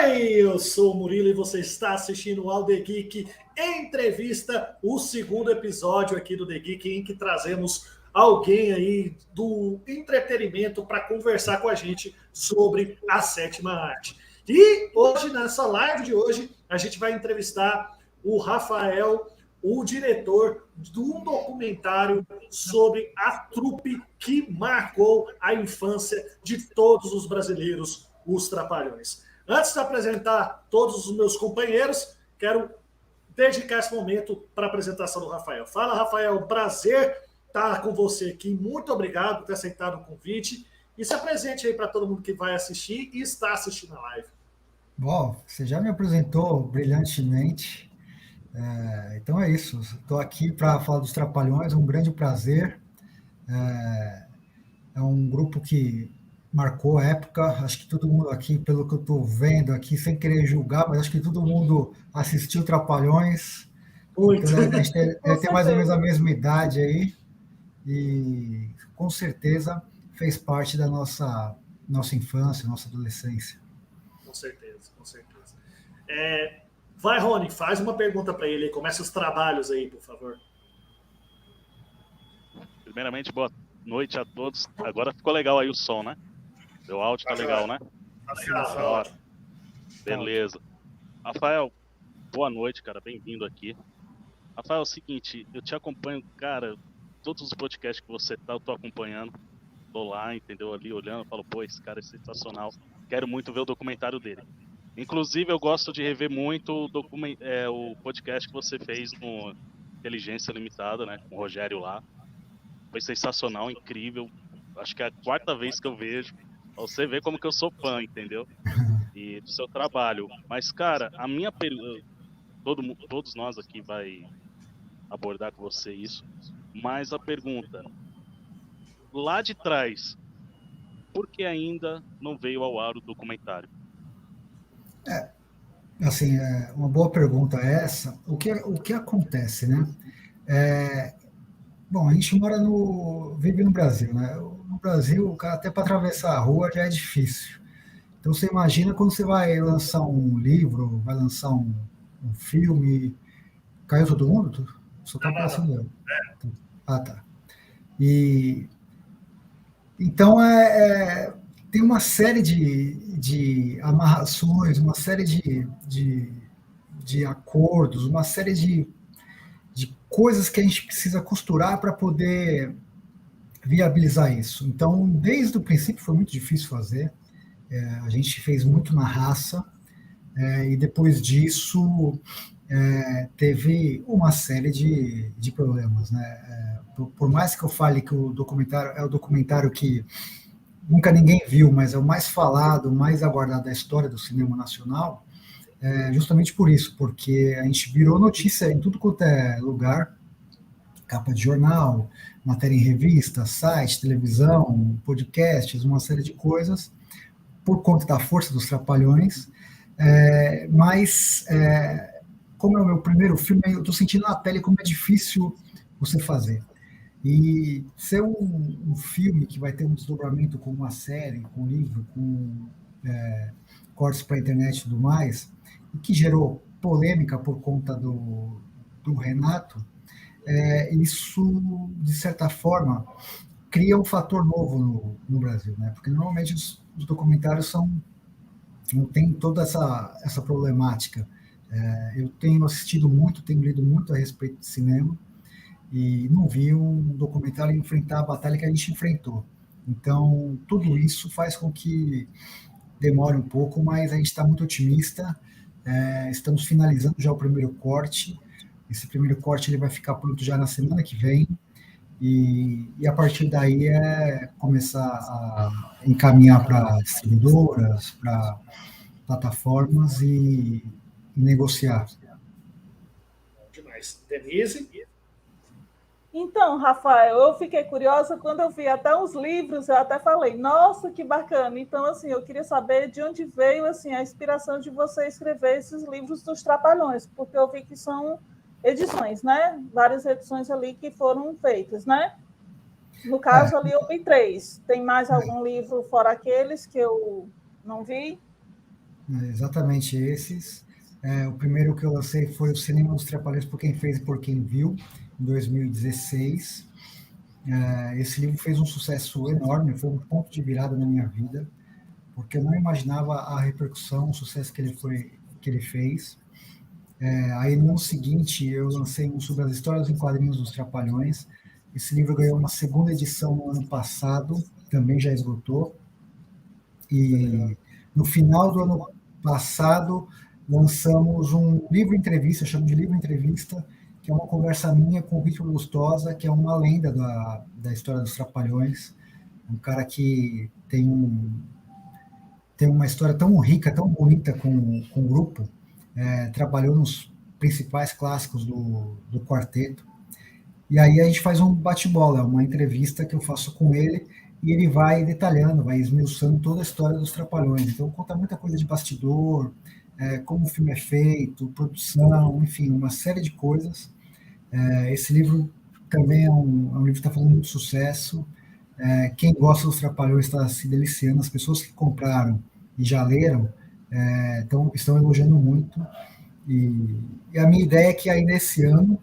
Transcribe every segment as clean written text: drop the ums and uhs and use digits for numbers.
Oi, eu sou o Murilo e você está assistindo ao The Geek Entrevista, o segundo episódio aqui do The Geek, em que trazemos alguém aí do entretenimento para conversar com a gente sobre a sétima arte. E hoje, nessa live de hoje, a gente vai entrevistar o Rafael, o diretor de um documentário sobre a trupe que marcou a infância de todos os brasileiros, os Trapalhões. Antes de apresentar todos os meus companheiros, quero dedicar esse momento para a apresentação do Rafael. Fala, Rafael, prazer estar com você aqui. Muito obrigado por ter aceitado o convite. E se apresente aí para todo mundo que vai assistir e está assistindo a live. Bom, você já me apresentou brilhantemente. Então é isso. Estou aqui para falar dos Trapalhões, um grande prazer. É um grupo que marcou a época. Acho que todo mundo aqui, pelo que eu estou vendo aqui, sem querer julgar, mas acho que todo mundo assistiu Trapalhões. Muito. Então a gente deve ter mais ou menos a mesma idade aí. E com certeza fez parte da nossa infância, nossa adolescência. Com certeza, com certeza. Vai, Rony, faz uma pergunta para ele. Começa os trabalhos aí, por favor. Primeiramente, boa noite a todos. Agora ficou legal aí o som, né? O áudio tá legal, né? Legal. Beleza. Rafael, boa noite, cara. Bem-vindo aqui. Rafael, é o seguinte, eu te acompanho, cara, todos os podcasts que você tá, eu tô acompanhando. Tô lá, entendeu? Ali olhando, falo, pô, esse cara é sensacional. Quero muito ver o documentário dele. Inclusive, eu gosto de rever muito o podcast que você fez no Inteligência Limitada, né? Com o Rogério lá. Foi sensacional, incrível. Acho que é a quarta vez que eu vejo. Você vê como que eu sou fã, entendeu? E do seu trabalho. Mas, cara, a minha pergunta... Todos nós aqui vai abordar com você isso. Mas a pergunta... Lá de trás, por que ainda não veio ao ar o documentário? Assim, uma boa pergunta essa. O que acontece, né? Bom, a gente vive no Brasil, né? No Brasil, o cara até para atravessar a rua já é difícil. Então você imagina quando você vai lançar um livro, vai lançar um filme. Caiu todo mundo? Só tá aparecendo eu. Ah, tá. E então tem uma série de amarrações, uma série de acordos, uma série de coisas que a gente precisa costurar para poder viabilizar isso. Então, desde o princípio foi muito difícil fazer. A gente fez muito na raça, e depois disso teve uma série de problemas, né? Por mais que eu fale que o documentário é o documentário que nunca ninguém viu, mas é o mais falado, o mais aguardado da história do cinema nacional, justamente por isso, porque a gente virou notícia em tudo quanto é lugar, capa de jornal, matéria em revista, site, televisão, podcasts, uma série de coisas, por conta da força dos Trapalhões, mas como é o meu primeiro filme, eu estou sentindo na pele como é difícil você fazer. E ser um filme que vai ter um desdobramento com uma série, com um livro, com cortes para a internet e tudo mais, e que gerou polêmica por conta do Renato, isso, de certa forma, cria um fator novo no Brasil, né? Porque normalmente os documentários não tem toda essa problemática. Eu tenho assistido muito, tenho lido muito a respeito de cinema, e não vi um documentário enfrentar a batalha que a gente enfrentou. Então, tudo isso faz com que demore um pouco, mas a gente está muito otimista. Estamos finalizando já o primeiro corte. Esse primeiro corte ele vai ficar pronto já na semana que vem. E a partir daí começar a encaminhar para distribuidoras, para plataformas e negociar. Demais. Denise? Então, Rafael, eu fiquei curiosa quando eu vi até os livros, eu até falei, nossa, que bacana. Então, assim, eu queria saber de onde veio assim, a inspiração de você escrever esses livros dos Trapalhões, porque eu vi que são edições, né? Várias edições ali que foram feitas, né? No caso, ali eu vi 3. Tem mais algum livro fora aqueles que eu não vi? Exatamente esses. O primeiro que eu lancei foi o Cinema dos Trapalhões, por quem fez e por quem viu, em 2016. Esse livro fez um sucesso enorme, foi um ponto de virada na minha vida, porque eu não imaginava a repercussão, o sucesso que ele fez. Aí, no ano seguinte, eu lancei um sobre as histórias em quadrinhos dos Trapalhões. Esse livro ganhou uma segunda edição no ano passado, também já esgotou. E no final do ano passado, lançamos um livro-entrevista, eu chamo de livro-entrevista, que é uma conversa minha com o Victor Lustosa, que é uma lenda da história dos Trapalhões, um cara que tem uma história tão rica, tão bonita com o grupo, trabalhou nos principais clássicos do quarteto, e aí a gente faz um bate-bola, uma entrevista que eu faço com ele, e ele vai detalhando, vai esmiuçando toda a história dos Trapalhões. Então, conta muita coisa de bastidor, como o filme é feito, produção, enfim, uma série de coisas. Esse livro também é um livro que está fazendo muito sucesso. Quem gosta dos Trapalhões está se deliciando. As pessoas que compraram e já leram estão elogiando muito. E a minha ideia é que ainda esse ano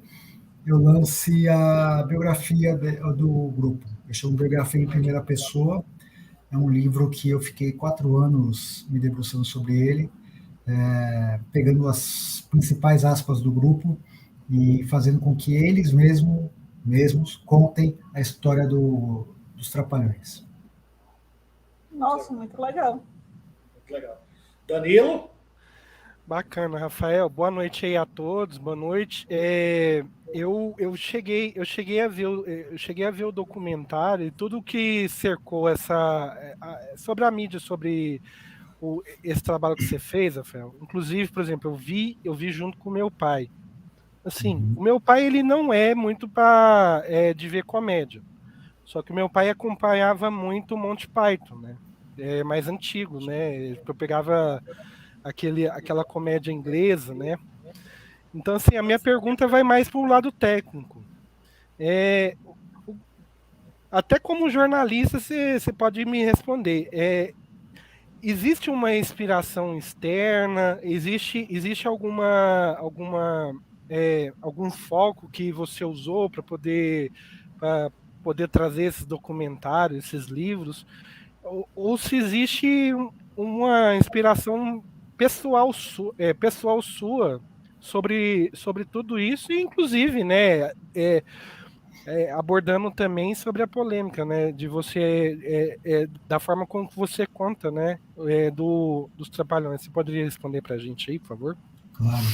eu lance a biografia do grupo. Eu chamo de Biografia em Primeira Pessoa. É um livro que eu fiquei 4 anos me debruçando sobre ele, pegando as principais aspas do grupo e fazendo com que eles mesmos contem a história dos Trapalhões. Nossa, muito legal. Muito legal. Danilo? Bacana, Rafael. Boa noite aí a todos. Boa noite. Eu cheguei a ver o documentário e tudo que cercou sobre a mídia, sobre esse trabalho que você fez, Rafael. Inclusive, por exemplo, eu vi junto com meu pai. Assim, o meu pai ele não é muito de ver comédia. Só que o meu pai acompanhava muito o Monty Python, né? Mais antigo, né? Eu pegava aquela comédia inglesa, né? Então, assim, a minha pergunta vai mais para o lado técnico. Até como jornalista, você pode me responder. Existe uma inspiração externa? Existe algum foco que você usou para poder trazer esses documentários, esses livros? Ou se existe uma inspiração pessoal sua sobre tudo isso, e inclusive, né, abordando também sobre a polêmica, né, de você, da forma como você conta, né, dos Trapalhões. Você poderia responder para a gente aí, por favor? Claro.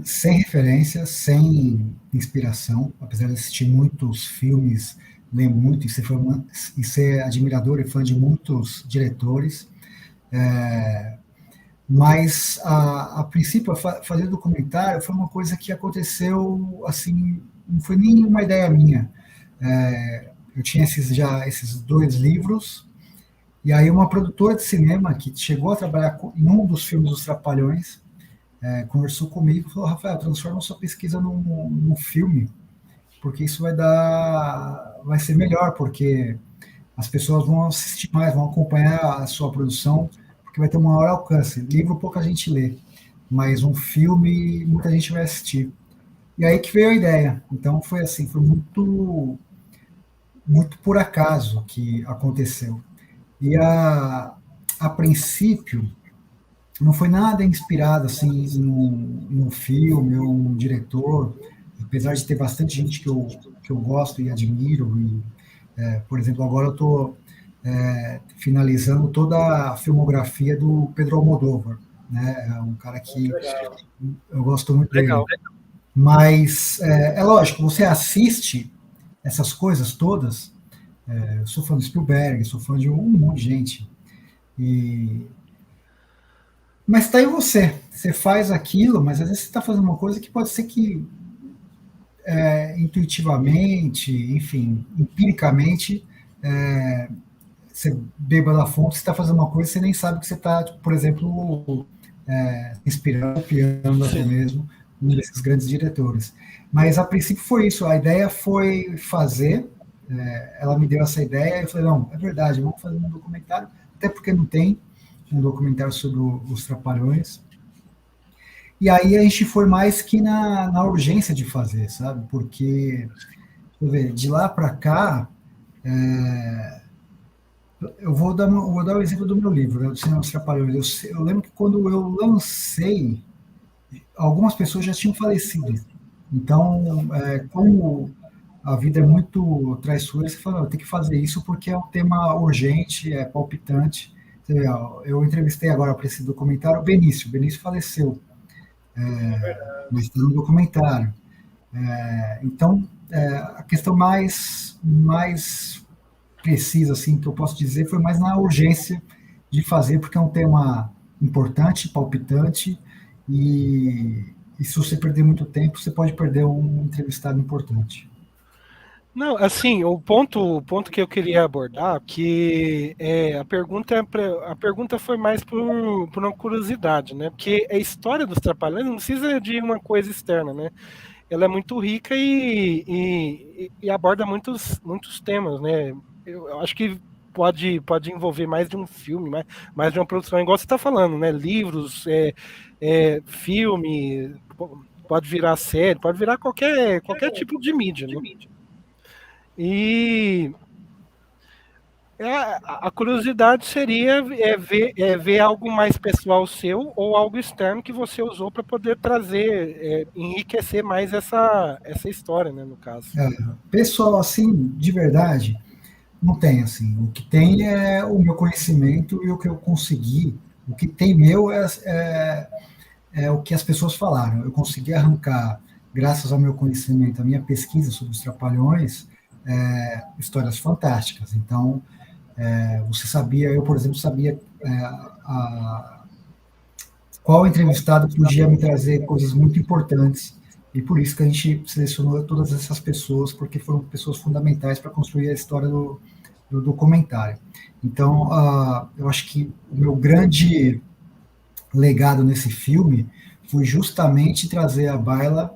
Sem referência, sem inspiração, apesar de assistir muitos filmes, ler muito e ser admirador e fã de muitos diretores, mas a princípio fazer documentário foi uma coisa que aconteceu assim, não foi nem uma ideia minha. Eu tinha esses 2 livros, e aí uma produtora de cinema que chegou a trabalhar em um dos filmes dos Trapalhões conversou comigo e falou: Rafael, transforma a sua pesquisa num filme, porque isso vai ser melhor, porque as pessoas vão assistir mais, vão acompanhar a sua produção, porque vai ter um maior alcance. Livro pouca gente lê, mas um filme muita gente vai assistir. E aí que veio a ideia. Então foi assim, foi muito, muito por acaso que aconteceu. E a princípio não foi nada inspirado assim em um filme ou um diretor, apesar de ter bastante gente que eu gosto e admiro. Por exemplo, agora eu estou finalizando toda a filmografia do Pedro Almodóvar, né? É um cara que eu gosto muito dele. Mas é lógico, você assiste essas coisas todas. Eu sou fã do Spielberg, sou fã de um monte de gente. Mas está em você. Você faz aquilo, mas às vezes você está fazendo uma coisa que pode ser que intuitivamente, enfim, empiricamente, você beba da fonte, você está fazendo uma coisa, você nem sabe que você está, por exemplo, inspirando, copiando até mesmo um desses grandes diretores. Mas a princípio foi isso, a ideia foi fazer, ela me deu essa ideia, e eu falei, não, é verdade, vamos fazer um documentário, até porque não tem. um documentário sobre os Trapalhões. E aí a gente foi mais que na urgência de fazer, sabe? Porque, deixa eu ver, de lá para cá, eu vou dar o exemplo do meu livro, né, do Cinema dos Trapalhões. Eu lembro que quando eu lancei, algumas pessoas já tinham falecido. Então, como a vida é muito traiçoeira, você fala, tem que fazer isso porque é um tema urgente, é palpitante. Eu entrevistei agora para esse documentário o Benício. O Benício faleceu, mas está no documentário. Então, a questão mais precisa, assim, que eu posso dizer, foi mais na urgência de fazer, porque é um tema importante, palpitante, e se você perder muito tempo, você pode perder um entrevistado importante. Não, assim, o ponto que eu queria abordar, que a pergunta foi mais por uma curiosidade, né? Porque a história dos Trapalhões não precisa de uma coisa externa, né? Ela é muito rica e aborda muitos temas, né? Eu acho que pode envolver mais de um filme, mais de uma produção, igual você está falando, né? Livros, filme, pode virar série, pode virar qualquer tipo de mídia, né? E a curiosidade seria ver algo mais pessoal seu ou algo externo que você usou para poder trazer, enriquecer mais essa história, né, no caso. Pessoal, assim, de verdade, não tem, assim. O que tem é o meu conhecimento e o que eu consegui. O que tem meu é o que as pessoas falaram. Eu consegui arrancar, graças ao meu conhecimento, a minha pesquisa sobre os Trapalhões, histórias fantásticas. Então, você sabia, eu, por exemplo, sabia qual entrevistado podia me trazer coisas muito importantes, e por isso que a gente selecionou todas essas pessoas, porque foram pessoas fundamentais para construir a história do documentário. Então, eu acho que o meu grande legado nesse filme foi justamente trazer à baila,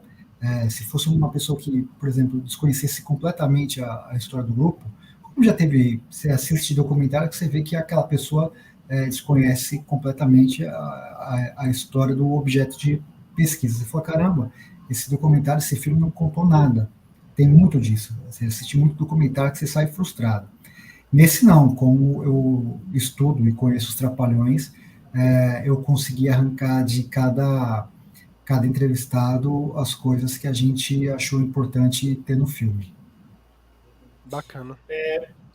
se fosse uma pessoa que, por exemplo, desconhecesse completamente a história do grupo, como já teve, você assiste documentário que você vê que aquela pessoa desconhece completamente a história do objeto de pesquisa. Você fala, caramba, esse documentário, esse filme não contou nada. Tem muito disso. Você assiste muito documentário que você sai frustrado. Nesse não, como eu estudo e conheço os Trapalhões, eu consegui arrancar de cada entrevistado as coisas que a gente achou importante ter no filme. Bacana.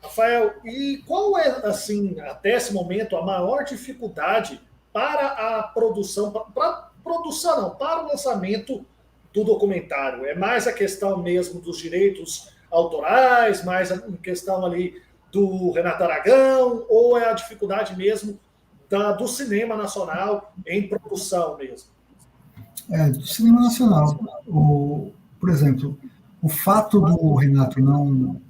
Rafael, e qual é, assim, até esse momento, a maior dificuldade para a produção, para o lançamento do documentário? É mais a questão mesmo dos direitos autorais, mais a questão ali do Renato Aragão, ou é a dificuldade mesmo do cinema nacional em produção mesmo? Do cinema nacional. Por exemplo, o fato do Renato não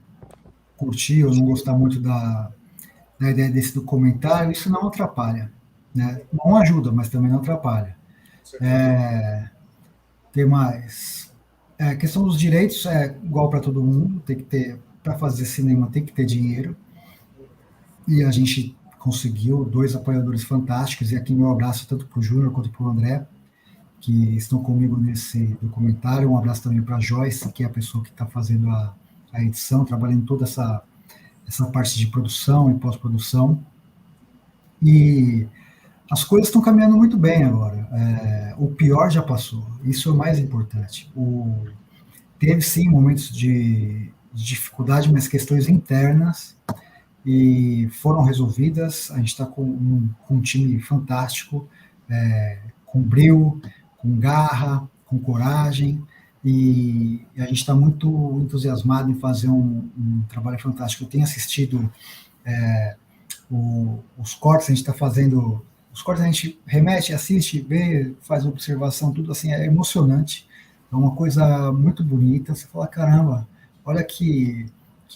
curtir ou não gostar muito da ideia desse documentário, isso não atrapalha. Né? Não ajuda, mas também não atrapalha. Tem mais. A questão dos direitos é igual para todo mundo, tem que ter, para fazer cinema tem que ter dinheiro. E a gente conseguiu 2 apoiadores fantásticos, e aqui meu abraço tanto para o Júnior quanto para o André, que estão comigo nesse documentário. Um abraço também para a Joyce, que é a pessoa que está fazendo a edição, trabalhando toda essa parte de produção e pós-produção. E as coisas estão caminhando muito bem agora. O pior já passou, isso é o mais importante. Teve sim momentos de dificuldade, mas questões internas, e foram resolvidas. A gente está com um time fantástico, com brio, com garra, com coragem, e a gente está muito entusiasmado em fazer um trabalho fantástico. Eu tenho assistido os cortes, a gente está fazendo. Os cortes a gente remete, assiste, vê, faz observação, tudo assim, é emocionante. É uma coisa muito bonita. Você fala, caramba, olha que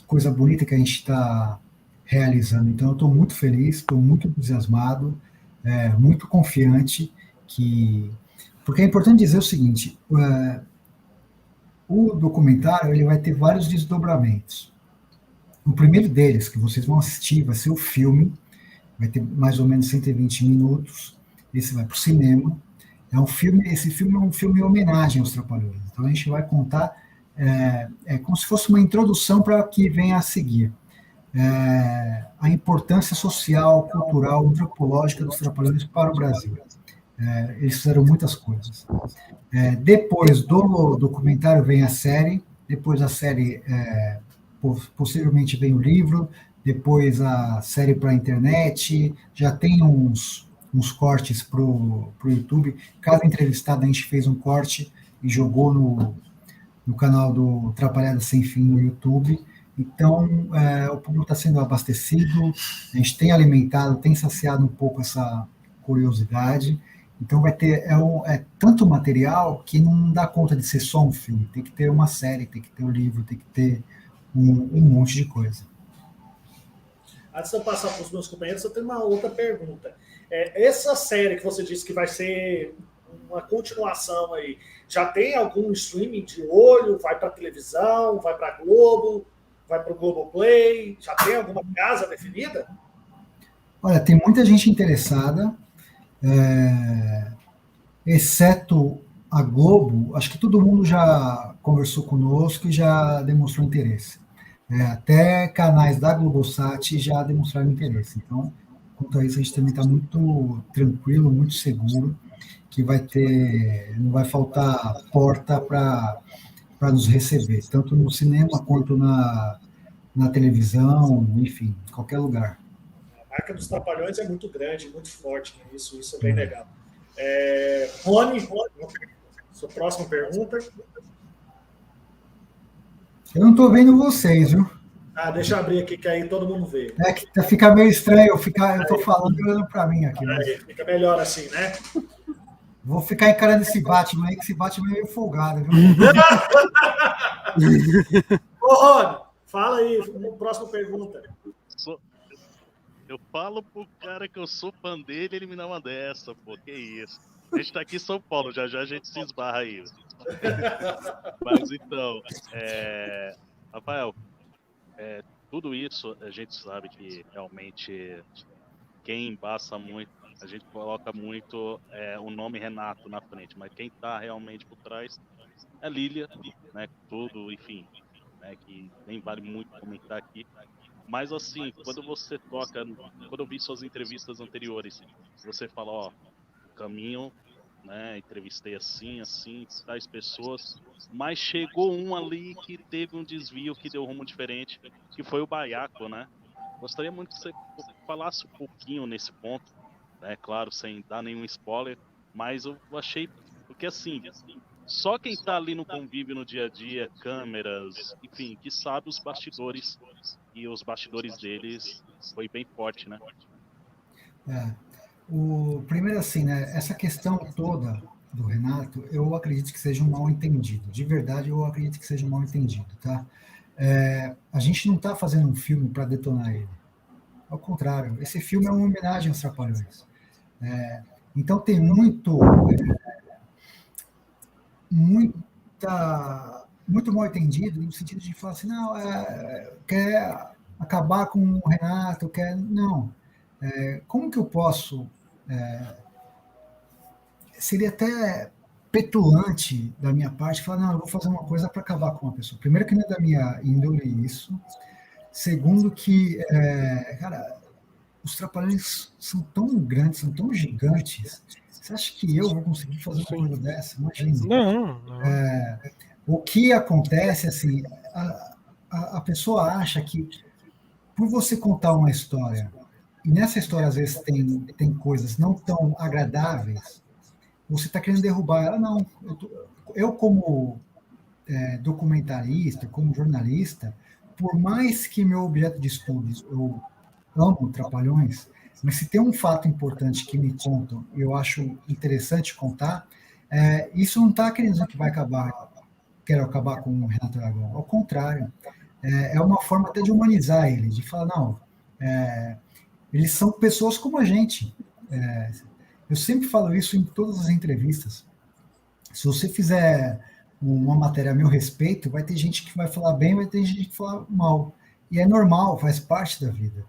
coisa bonita que a gente está realizando. Então, eu estou muito feliz, estou muito entusiasmado, muito confiante, porque é importante dizer o seguinte: o documentário ele vai ter vários desdobramentos. O primeiro deles, que vocês vão assistir, vai ser o filme, vai ter mais ou menos 120 minutos, esse vai para o cinema. Esse filme é um filme em homenagem aos Trapalhões. Então a gente vai contar, como se fosse uma introdução para o que vem a seguir. A importância social, cultural, antropológica dos Trapalhões para o Brasil. Eles fizeram muitas coisas. Depois do documentário vem a série, depois da série possivelmente vem o livro, depois a série para a internet, já tem uns cortes para o YouTube. Cada entrevistado a gente fez um corte e jogou no canal do Trapalhada Sem Fim no YouTube. Então, o público está sendo abastecido, a gente tem alimentado, tem saciado um pouco essa curiosidade. Então, vai ter tanto material que não dá conta de ser só um filme. Tem que ter uma série, tem que ter um livro, tem que ter um monte de coisa. Antes de eu passar para os meus companheiros, eu tenho uma outra pergunta. Essa série que você disse que vai ser uma continuação aí, já tem algum streaming de olho? Vai para televisão? Vai para Globo? Vai para o Globoplay? Já tem alguma casa definida? Olha, tem muita gente interessada, exceto a Globo. Acho que todo mundo já conversou conosco e já demonstrou interesse. Até canais da Globosat já demonstraram interesse. Então, quanto a isso, a gente também está muito tranquilo, muito seguro, que não vai faltar porta para nos receber, tanto no cinema quanto na televisão, enfim, em qualquer lugar. A marca dos Trapalhões é muito grande, muito forte, né? Isso é bem legal. Rony, sua próxima pergunta. Eu não estou vendo vocês, viu? Deixa eu abrir aqui, que aí todo mundo vê. Que fica meio estranho, eu estou falando e olhando para mim aqui. Aí, fica melhor assim, né? Vou ficar encarando esse Batman aí, que esse Batman é meio folgado, viu? Ô, Rony, fala aí, próxima pergunta. Eu falo pro cara que eu sou fã dele, ele me dá uma dessa, pô, que isso. A gente tá aqui em São Paulo, já a gente se esbarra aí. Mas então, Rafael, tudo isso a gente sabe que realmente quem embaça muito, a gente coloca muito o nome Renato na frente, mas quem tá realmente por trás é a Lília, né, tudo, enfim, né, que nem vale muito comentar aqui. Mas assim, quando eu vi suas entrevistas anteriores, você fala, caminho, né, entrevistei assim, tais pessoas, mas chegou um ali que teve um desvio que deu rumo diferente, que foi o Baiaco, né? Gostaria muito que você falasse um pouquinho nesse ponto, né, claro, sem dar nenhum spoiler, mas eu achei, porque assim, só quem tá ali no convívio no dia a dia, câmeras, enfim, que sabe os bastidores, e os bastidores deles foi bem forte, né? Primeiro assim, né, essa questão toda do Renato, eu acredito que seja um mal-entendido. De verdade, eu acredito que seja um mal-entendido, tá? A gente não está fazendo um filme para detonar ele. Ao contrário, esse filme é uma homenagem aos Trapalhões. Então tem muito mal-entendido no sentido de falar assim, não, quer acabar com o Renato, não. Como que eu posso... seria até petulante da minha parte falar, não, eu vou fazer uma coisa para acabar com uma pessoa. Primeiro que não é da minha índole isso. Segundo que, cara, os Trapalhões são tão grandes, são tão gigantes. Você acha que eu vou conseguir fazer uma coisa dessa? Imagina. Não. O que acontece, assim, a pessoa acha que por você contar uma história, e nessa história às vezes tem coisas não tão agradáveis, você está querendo derrubar ela. Não. Eu como documentarista, como jornalista, por mais que meu objeto de estudo, eu amo Trapalhões, mas se tem um fato importante que me contam, eu acho interessante contar, isso não está querendo dizer que quero acabar com o Renato Aragão. Ao contrário, é uma forma até de humanizar ele, de falar, não, eles são pessoas como a gente. Eu sempre falo isso em todas as entrevistas. Se você fizer uma matéria a meu respeito, vai ter gente que vai falar bem, vai ter gente que vai falar mal. E é normal, faz parte da vida.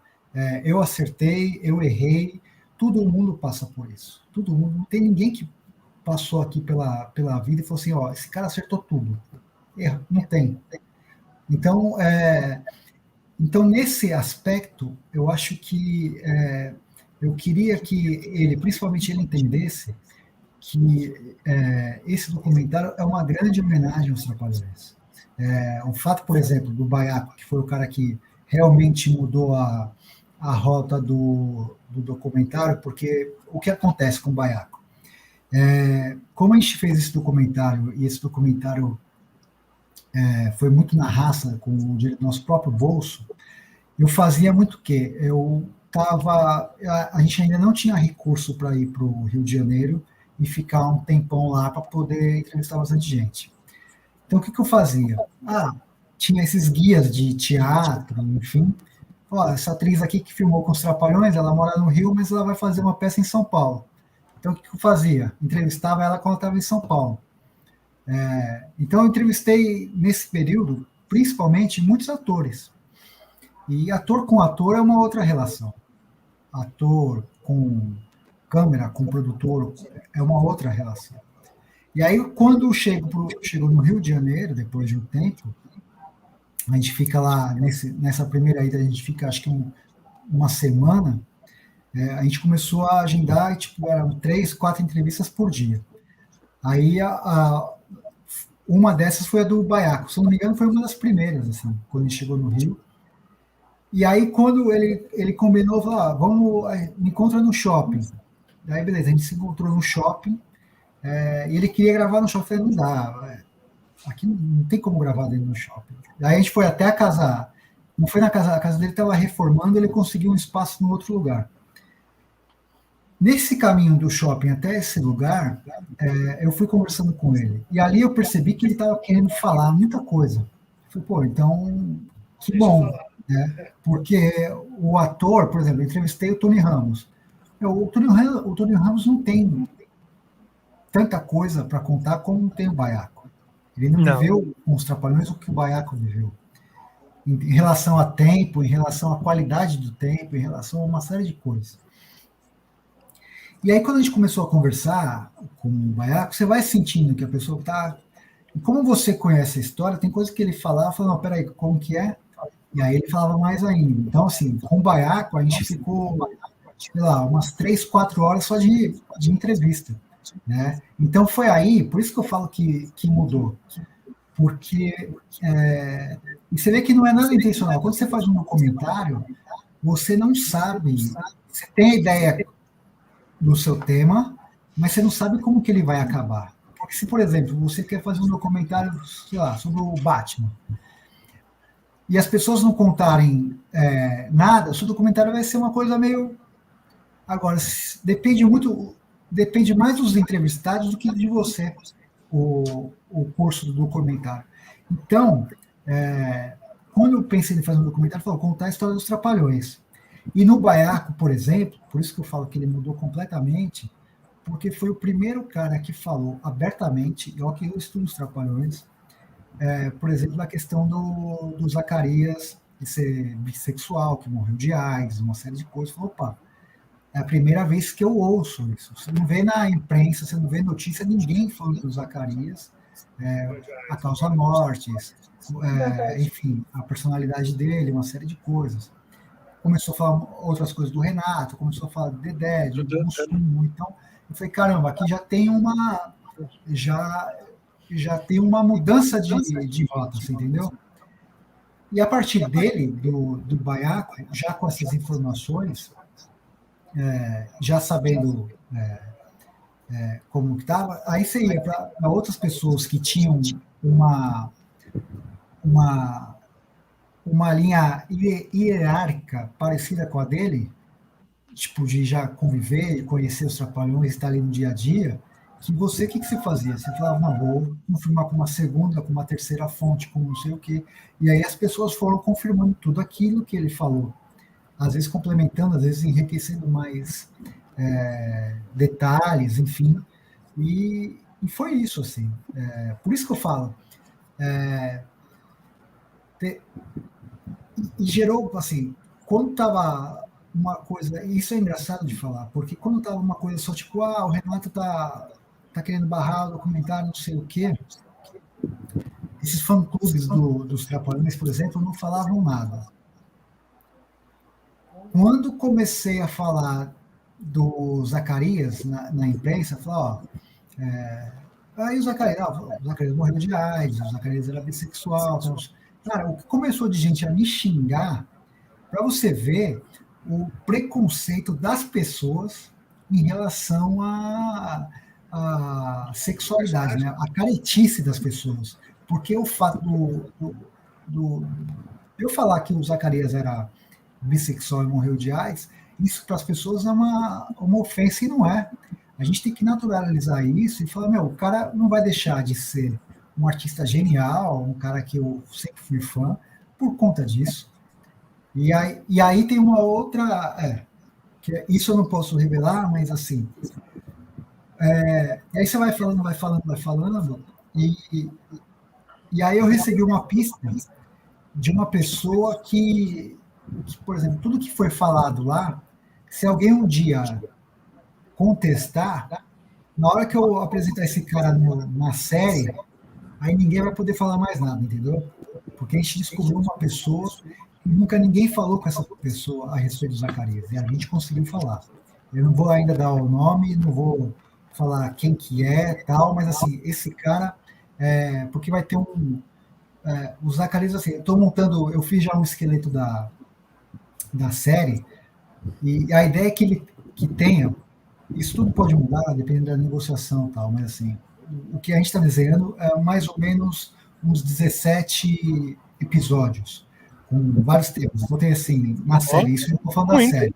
eu acertei, eu errei, todo mundo passa por isso. Todo mundo, não tem ninguém que passou aqui pela vida e falou assim, ó, esse cara acertou tudo. Não tem. Então, nesse aspecto, eu acho que eu queria que ele, principalmente ele, entendesse que esse documentário é uma grande homenagem aos Trapalhões. O fato, por exemplo, do Baiaco, que foi o cara que realmente mudou a rota do documentário, porque o que acontece com o Baiaco? Como a gente fez esse documentário, e esse documentário foi muito na raça, com o dinheiro do nosso próprio bolso, eu fazia muito o quê? A gente ainda não tinha recurso para ir para o Rio de Janeiro e ficar um tempão lá para poder entrevistar bastante gente. Então, o que eu fazia? Tinha esses guias de teatro, enfim. Essa atriz aqui que filmou com os Trapalhões, ela mora no Rio, mas ela vai fazer uma peça em São Paulo. Então, o que eu fazia? Entrevistava ela quando ela estava em São Paulo. Então, eu entrevistei, nesse período, principalmente, muitos atores. E ator com ator é uma outra relação. Ator com câmera, com produtor, é uma outra relação. E aí, quando eu chego no Rio de Janeiro, depois de um tempo, a gente fica lá, nessa primeira ida, a gente fica, acho que uma semana, a gente começou a agendar, e, eram 3, 4 entrevistas por dia. Aí, uma dessas foi a do Baiaco, se eu não me engano, foi uma das primeiras, assim, quando ele chegou no Rio. E aí, quando ele combinou, falou, me encontra no shopping. Daí, beleza, a gente se encontrou no shopping, e ele queria gravar no shopping, não dá, aqui não tem como gravar dentro do shopping. Daí a gente foi até a casa, não foi na casa, a casa dele estava reformando, ele conseguiu um espaço no outro lugar. Nesse caminho do shopping até esse lugar, eu fui conversando com ele, e ali eu percebi que ele estava querendo falar muita coisa. Eu falei, então, que bom, né? Porque o ator, por exemplo, eu entrevistei o Tony Ramos. O Tony Ramos não tem tanta coisa para contar como tem o Baiaco. Ele não viveu com os Trapalhões o que o Baiaco viveu. Em relação a tempo, em relação à qualidade do tempo, em relação a uma série de coisas. E aí, quando a gente começou a conversar com o Baiaco, você vai sentindo que a pessoa está... E como você conhece a história, tem coisa que ele falava, não, peraí, como que é? E aí ele falava mais ainda. Então, assim, com o Baiaco, a gente ficou, sei lá, umas 3, 4 horas só de entrevista. Né? Então, foi aí, por isso que eu falo que mudou. Porque e você vê que não é nada intencional. Quando você faz um documentário, você não sabe, você tem a ideia do seu tema, mas você não sabe como que ele vai acabar. Porque se, por exemplo, você quer fazer um documentário, sei lá, sobre o Batman, e as pessoas não contarem nada, o seu documentário vai ser uma coisa meio... Agora, depende mais dos entrevistados do que de você, o curso do documentário. Então, quando eu pensei em fazer um documentário, eu falei, contar a história dos Trapalhões. E no Baiaco, por exemplo, por isso que eu falo que ele mudou completamente, porque foi o primeiro cara que falou abertamente, e olha que eu estudo os Trapalhões, por exemplo, na questão do Zacarias de ser bissexual, que morreu de AIDS, uma série de coisas. Falou, opa, é a primeira vez que eu ouço isso. Você não vê na imprensa, você não vê notícia ninguém falando do Zacarias, a causa mortes, enfim, a personalidade dele, uma série de coisas. Começou a falar outras coisas do Renato, começou a falar do Dedé, do Mussum. Então, eu falei, caramba, aqui já tem uma mudança de rota, você entendeu? E a partir dele, do Baiaco, já com essas informações, já sabendo como que estava, aí você ia para outras pessoas que tinham uma linha hierárquica parecida com a dele, tipo, de já conviver, conhecer os Trapalhões, estar ali no dia a dia, que você, o que você fazia? Você falava, não, vou confirmar com uma segunda, com uma terceira fonte, com não sei o quê. E aí as pessoas foram confirmando tudo aquilo que ele falou. Às vezes complementando, às vezes enriquecendo mais detalhes, enfim. E foi isso, assim. Por isso que eu falo. E gerou, assim, quando estava uma coisa, isso é engraçado de falar, porque quando estava uma coisa só tipo, o Renato tá querendo barrar o documentário, não sei o quê, esses fã-clubes dos Trapalhões, por exemplo, não falavam nada. Quando comecei a falar do Zacarias na imprensa, falar, aí o Zacarias morreu de AIDS, o Zacarias era bissexual. Então, cara, o que começou de gente a me xingar, para você ver o preconceito das pessoas em relação à sexualidade, né? A caretice das pessoas. Porque o fato do eu falar que o Zacarias era bissexual e morreu de AIDS, isso para as pessoas é uma ofensa e não é. A gente tem que naturalizar isso e falar, o cara não vai deixar de ser um artista genial, um cara que eu sempre fui fã, por conta disso. E aí tem uma outra... que isso eu não posso revelar, mas assim... aí você vai falando, e aí eu recebi uma pista de uma pessoa que, por exemplo, tudo que foi falado lá, se alguém um dia contestar, na hora que eu apresentar esse cara na série, aí ninguém vai poder falar mais nada, entendeu? Porque a gente descobriu uma pessoa que nunca ninguém falou com essa pessoa a respeito do Zacarias, e a gente conseguiu falar. Eu não vou ainda dar o nome, não vou falar quem que é, tal, mas assim, esse cara, porque vai ter o Zacarias, assim, eu fiz já um esqueleto da série, e a ideia é que tenha, isso tudo pode mudar, dependendo da negociação e tal, mas assim, o que a gente está desenhando é mais ou menos uns 17 episódios, com vários temas. Vou ter assim, na série, isso eu não estou falando da série.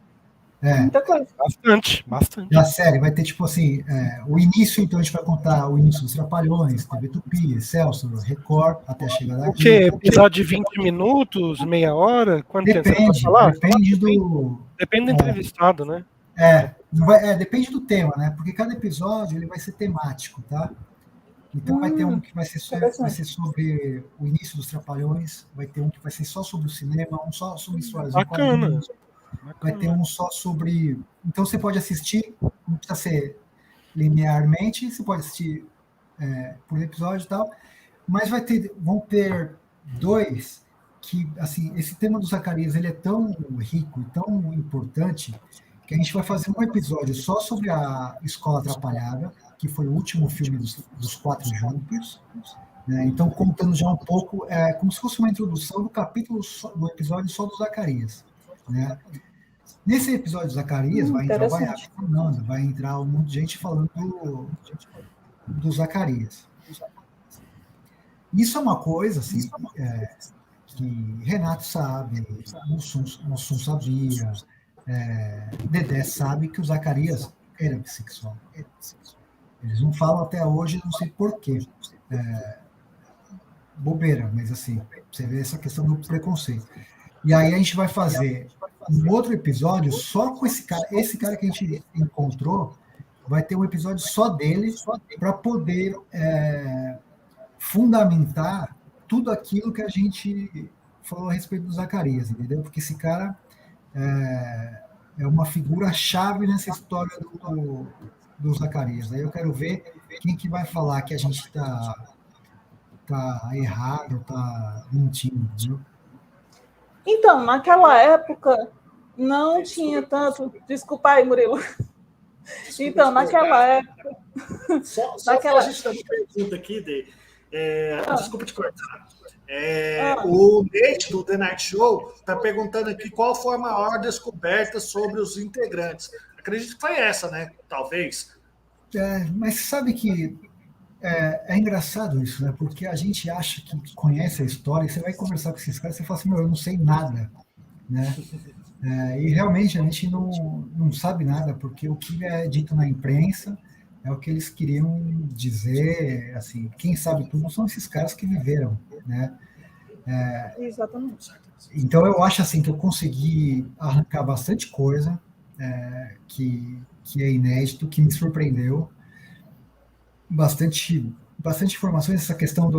Muita coisa. Bastante. Da série, vai ter tipo assim, o início, então a gente vai contar o início dos Trapalhões, TV Tupi, Celso, Record, até chegar daqui. O quê? Episódio de 20 minutos, meia hora? Quanto tempo você pode falar? Depende do entrevistado, né? Depende do tema, né? Porque cada episódio ele vai ser temático, tá? Então vai ter um que vai ser sobre o início dos Trapalhões, vai ter um que vai ser só sobre o cinema, um só sobre histórias de quadrinhos, vai ter um só sobre... Então você pode assistir, não precisa ser linearmente, você pode assistir por episódio e tal, mas vão ter dois que, assim, esse tema do Zacarias, ele é tão rico e tão importante que a gente vai fazer um episódio só sobre a Escola Atrapalhada, que foi o último filme dos quatro juntos, né? Então, contando já um pouco, como se fosse uma introdução do episódio só do Zacarias, né? Nesse episódio do Zacarias vai entrar o Baiaco falando, vai entrar um monte de gente falando do Zacarias. Isso é uma coisa assim, que Renato sabe, Mussum sabia, Dedé sabe que o Zacarias era bissexual. Eles não falam até hoje, não sei porquê. Bobeira, mas assim, você vê essa questão do preconceito. E aí a gente vai fazer um outro episódio só com esse cara que a gente encontrou, vai ter um episódio só dele, para poder fundamentar tudo aquilo que a gente falou a respeito do Zacarias, entendeu? Porque esse cara é uma figura-chave nessa história do Zacarias. Aí eu quero ver quem que vai falar que a gente está errado, está mentindo, viu? Então, naquela época, não tinha tanto... Desculpa aí, Murilo. Então, naquela época... Só a gente tem uma pergunta aqui, Dê. Desculpa te cortar. O Nate, do The Night Show, está perguntando aqui qual foi a maior descoberta sobre os integrantes. Acredito que foi essa, né? Talvez. Mas sabe que é engraçado isso, né? Porque a gente acha que conhece a história, e você vai conversar com esses caras e você fala assim, eu não sei nada, né? E realmente a gente não sabe nada, porque o que é dito na imprensa é o que eles queriam dizer, assim, quem sabe tudo são esses caras que viveram, né? Exatamente. Então eu acho assim que eu consegui arrancar bastante coisa que é inédito, que me surpreendeu, bastante informações. Essa questão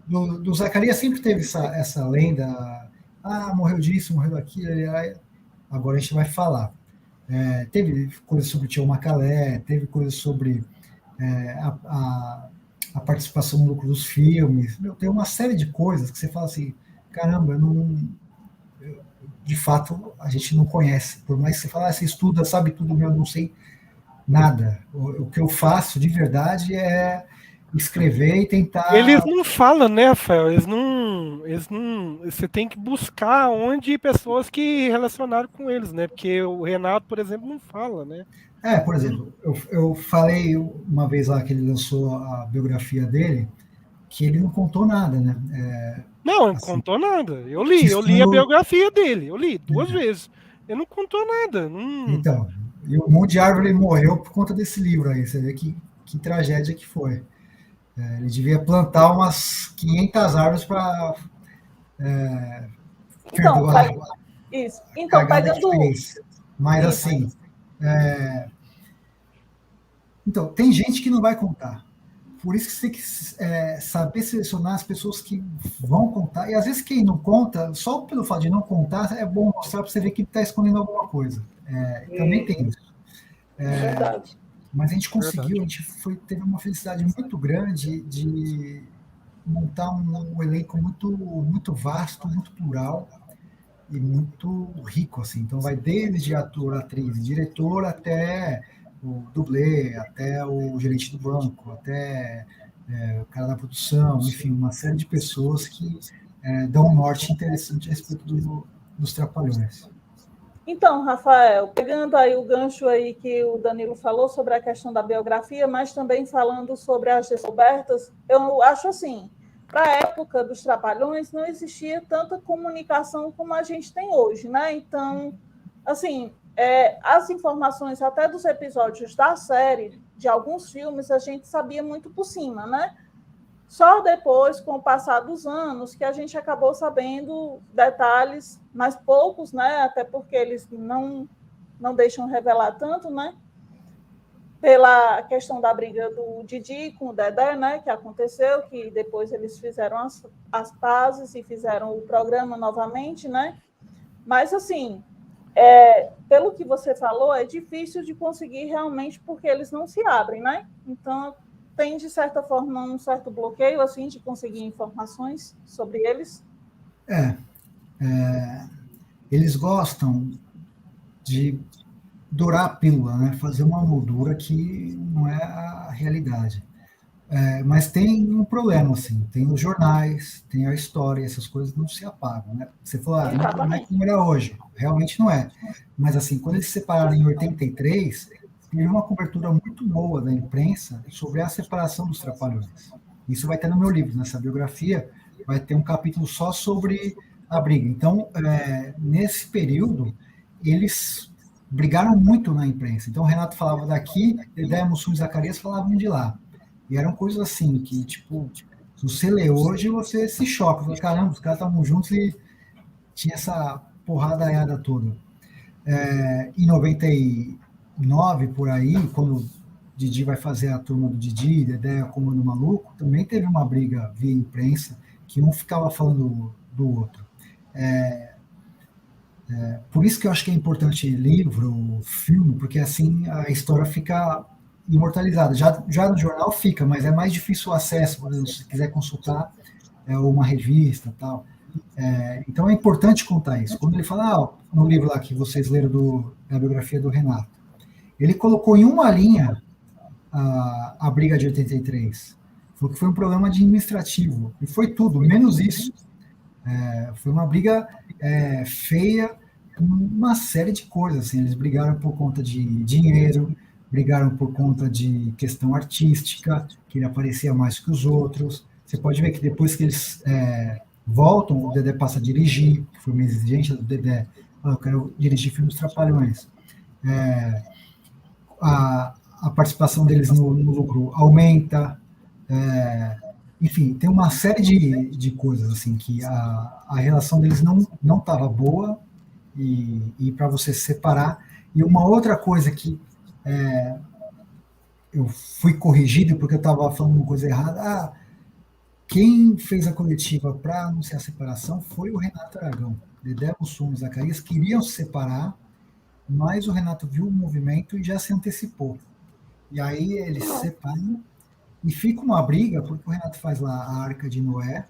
do Zacarias sempre teve essa lenda, morreu disso, morreu daquilo, agora a gente vai falar. Teve coisas sobre o Tio Macalé, teve coisas sobre a participação no lucro dos filmes. Tem uma série de coisas que você fala assim, caramba, de fato, a gente não conhece. Por mais que você fale, você estuda, sabe tudo, eu não sei nada. O que eu faço, de verdade, é escrever e tentar... Eles não falam, né, Rafael? Eles não... Você tem que buscar onde pessoas que relacionaram com eles, né? Porque o Renato, por exemplo, não fala, né? Por exemplo, eu falei uma vez lá que ele lançou a biografia dele, que ele não contou nada, né? Não, não assim, contou nada. Eu li a biografia dele, eu li 2 vezes. Ele não contou nada. Então, e um monte de árvore morreu por conta desse livro aí, você vê que tragédia que foi. Ele devia plantar umas 500 árvores para perdoar isso. a Então, cagada que pegando... fez. Mas Isso. assim... Então, tem gente que não vai contar. Por isso que você tem que saber selecionar as pessoas que vão contar. E às vezes quem não conta, só pelo fato de não contar, é bom mostrar para você ver que está escondendo alguma coisa. Também tem isso. Verdade. Mas a gente conseguiu, a gente teve uma felicidade muito grande de montar um elenco muito vasto, muito plural e muito rico, assim. Então vai desde ator, atriz, diretor, até o dublê, até o gerente do banco, até o cara da produção, enfim, uma série de pessoas que dão um norte interessante a respeito dos Trapalhões. Então, Rafael, pegando aí o gancho aí que o Danilo falou sobre a questão da biografia, mas também falando sobre as descobertas, eu acho assim, para a época dos Trapalhões não existia tanta comunicação como a gente tem hoje, né? Então, assim, as informações até dos episódios da série, de alguns filmes, a gente sabia muito por cima, né? Só depois, com o passar dos anos, que a gente acabou sabendo detalhes, mas poucos, né? Até porque eles não deixam revelar tanto, né? Pela questão da briga do Didi com o Dedé, né? Que aconteceu, que depois eles fizeram as pazes e fizeram o programa novamente, né? Mas, assim, pelo que você falou, é difícil de conseguir realmente porque eles não se abrem, né? Então, tem, de certa forma, um certo bloqueio, assim, de conseguir informações sobre eles? Eles gostam de dourar a pílula, né? Fazer uma moldura que não é a realidade. Mas tem um problema, assim, tem os jornais, tem a história, essas coisas não se apagam, né? Você falou, não é como era hoje, realmente não é. Mas, assim, quando eles se separaram em 83, teve uma cobertura muito boa da imprensa sobre a separação dos Trapalhões. Isso vai ter no meu livro, nessa biografia, vai ter um capítulo só sobre a briga. Então, nesse período, eles brigaram muito na imprensa. Então, o Renato falava daqui, Dedé, Mussum e Zacarias falavam de lá. E eram coisas assim, que, tipo, se você lê hoje, você se choca. Você fala, caramba, os caras estavam juntos e tinha essa porradaiada toda. Em 99, por aí, quando o Didi vai fazer a turma do Didi, Dedé, Comando Maluco, também teve uma briga via imprensa, que um ficava falando do outro. Por isso que eu acho que é importante livro, filme, porque assim a história fica imortalizada. Já no jornal fica, mas é mais difícil o acesso, por exemplo, se você quiser consultar uma revista tal. Então é importante contar isso. Quando ele fala, no livro lá que vocês leram da biografia do Renato, ele colocou em uma linha a briga de 83. Falou que foi um problema administrativo. E foi tudo, menos isso. Foi uma briga feia, uma série de coisas. Assim. Eles brigaram por conta de dinheiro, brigaram por conta de questão artística, que ele aparecia mais que os outros. Você pode ver que depois que eles voltam, o Dedé passa a dirigir, que foi uma exigência do Dedé. Eu quero dirigir filmes Trapalhões. A participação deles no lucro aumenta. Enfim, tem uma série de coisas assim que a relação deles não estava boa e para você se separar. E uma outra coisa que eu fui corrigido porque eu estava falando uma coisa errada. Quem fez a coletiva para anunciar a separação foi o Renato Aragão. Dedé, Mussum e Zacarias queriam se separar mas o Renato viu o movimento e já se antecipou. E aí eles se separam e fica uma briga, porque o Renato faz lá a Arca de Noé,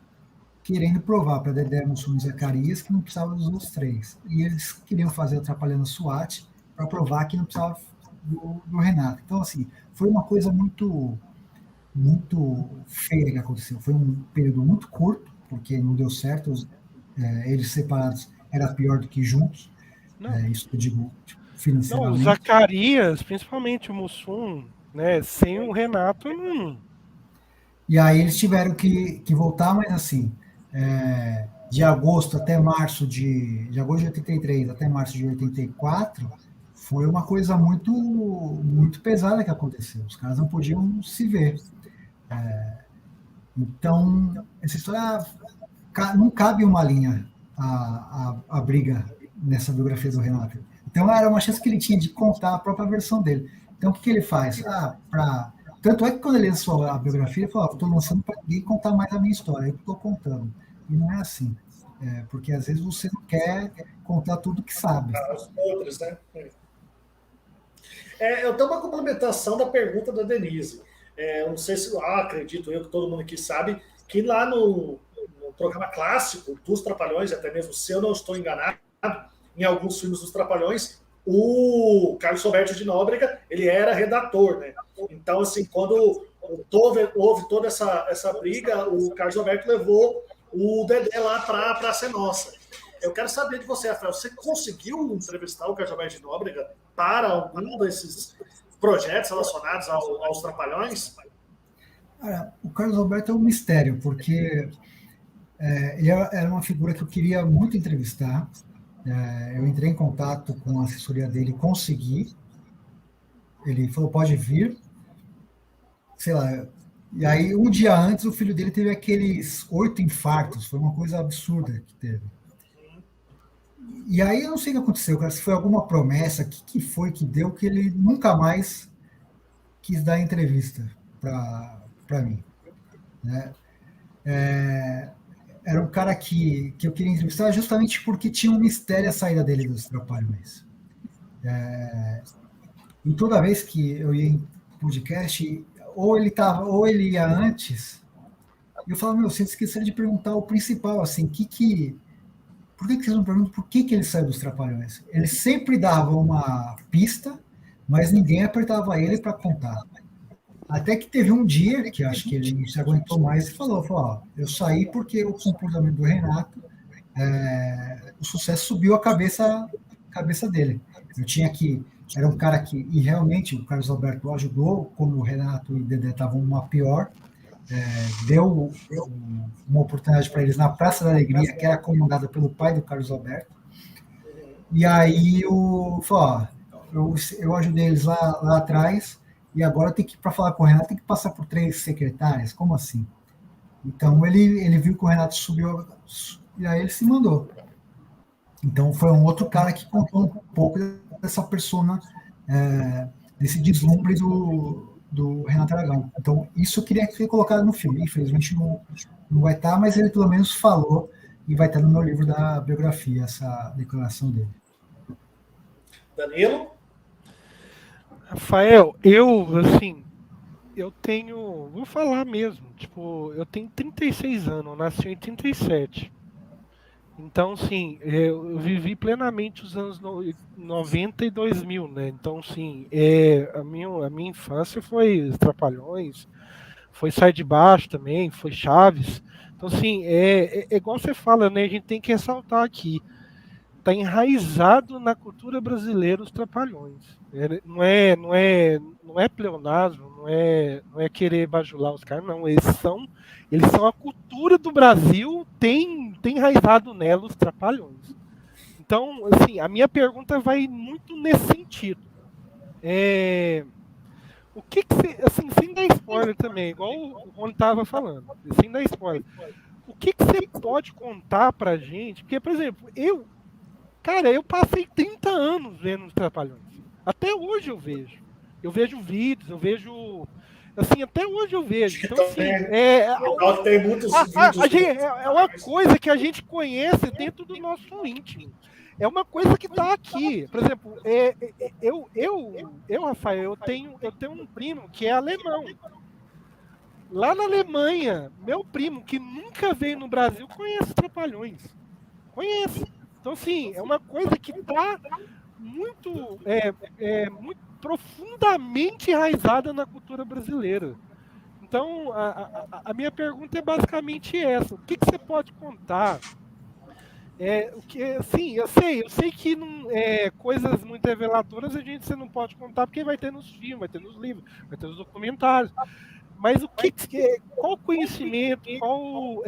querendo provar para Dedé, Mussum e Zacarias que não precisava dos outros três. E eles queriam fazer Atrapalhando SWAT para provar que não precisava do Renato. Então, assim, foi uma coisa muito feia que aconteceu. Foi um período muito curto, porque não deu certo. Eles separados era pior do que juntos. Isso que eu digo financeiramente. Não, o Zacarias, principalmente o Mussum, né? Sem o Renato, não. E aí eles tiveram que voltar, mas assim, de agosto até março de agosto de 83 até março de 84, foi uma coisa muito pesada que aconteceu. Os caras não podiam se ver. Então, essa história não cabe uma linha a briga nessa biografia do Renato. Então, era uma chance que ele tinha de contar a própria versão dele. Então, o que ele faz? Tanto é que quando ele lançou a biografia, ele falou: estou lançando para ninguém contar mais a minha história, eu estou contando. E não é assim. Porque às vezes você não quer contar tudo que sabe. Os outros, né? Eu tenho uma complementação da pergunta da Denise. Não sei se, acredito eu que todo mundo aqui sabe, que lá no programa clássico dos Trapalhões, até mesmo se eu não estou enganado, em alguns filmes dos Trapalhões, o Carlos Alberto de Nóbrega, ele era redator, né? Então, assim, quando houve toda essa briga, o Carlos Alberto levou o Dedé lá para ser nossa. Eu quero saber de você, Rafael, você conseguiu entrevistar o Carlos Alberto de Nóbrega para algum desses projetos relacionados aos Trapalhões? O Carlos Alberto é um mistério, porque ele era uma figura que eu queria muito entrevistar. Eu entrei em contato com a assessoria dele, consegui. Ele falou: pode vir. Sei lá. E aí, um dia antes, o filho dele teve aqueles 8 infartos. Foi uma coisa absurda que teve. E aí, eu não sei o que aconteceu, cara. Se foi alguma promessa, o que foi que deu, que ele nunca mais quis dar entrevista para mim. Né? Era um cara que eu queria entrevistar justamente porque tinha um mistério a saída dele dos Trapalhões. E toda vez que eu ia em podcast, ou ele ia antes, e eu falava: vocês esqueceram de perguntar o principal, assim, por que vocês não perguntam por que ele saiu dos Trapalhões? Ele sempre dava uma pista, mas ninguém apertava ele para contar. Até que teve um dia que acho que ele não se aguentou mais e falou: eu saí porque o comportamento do Renato, o sucesso subiu a cabeça dele. Era um cara que, e realmente o Carlos Alberto ajudou, como o Renato e o Dedé estavam uma pior, deu uma oportunidade para eles na Praça da Alegria, que era comandada pelo pai do Carlos Alberto. E aí eu ajudei eles lá atrás, e agora para falar com o Renato, tem que passar por 3 secretárias. Como assim? Então, ele viu que o Renato subiu, e aí ele se mandou. Então, foi um outro cara que contou um pouco dessa persona, desse deslumbre do Renato Aragão. Então, isso eu queria ter colocado no filme. Infelizmente, não vai estar, mas ele pelo menos falou, e vai estar no meu livro da biografia, essa declaração dele. Danilo? Rafael, vou falar mesmo, eu tenho 36 anos, eu nasci em 87. Então, sim, eu vivi plenamente os anos 90 e 2000, né? Então, sim, a minha infância foi os Trapalhões, foi Sai de Baixo também, foi Chaves. Então, sim, é igual você fala, né? A gente tem que ressaltar aqui. Está enraizado na cultura brasileira os Trapalhões. Não é pleonasmo, não é querer bajular os caras, não. Eles são a cultura do Brasil, tem enraizado nela os Trapalhões. Então, assim, a minha pergunta vai muito nesse sentido. O que você, assim, sem dar spoiler também, igual o Rony estava falando, sem dar spoiler, o que você pode contar pra gente? Porque, por exemplo, eu passei 30 anos vendo os Trapalhões. Até hoje eu vejo. Eu vejo vídeos, eu vejo... Assim, até hoje eu vejo. Então, assim, tem muitos vídeos. É uma coisa que a gente conhece dentro do nosso íntimo. é uma coisa que está aqui. Por exemplo, Rafael, eu tenho um primo que é alemão. Lá na Alemanha, meu primo, que nunca veio no Brasil, conhece os Trapalhões. Conhece. Então, assim, é uma coisa que está muito, muito profundamente enraizada na cultura brasileira. Então, a minha pergunta é basicamente essa. O que você pode contar? Sim, eu sei que não, coisas muito reveladoras você não pode contar porque vai ter nos filmes, vai ter nos livros, vai ter nos documentários. Mas qual conhecimento, qual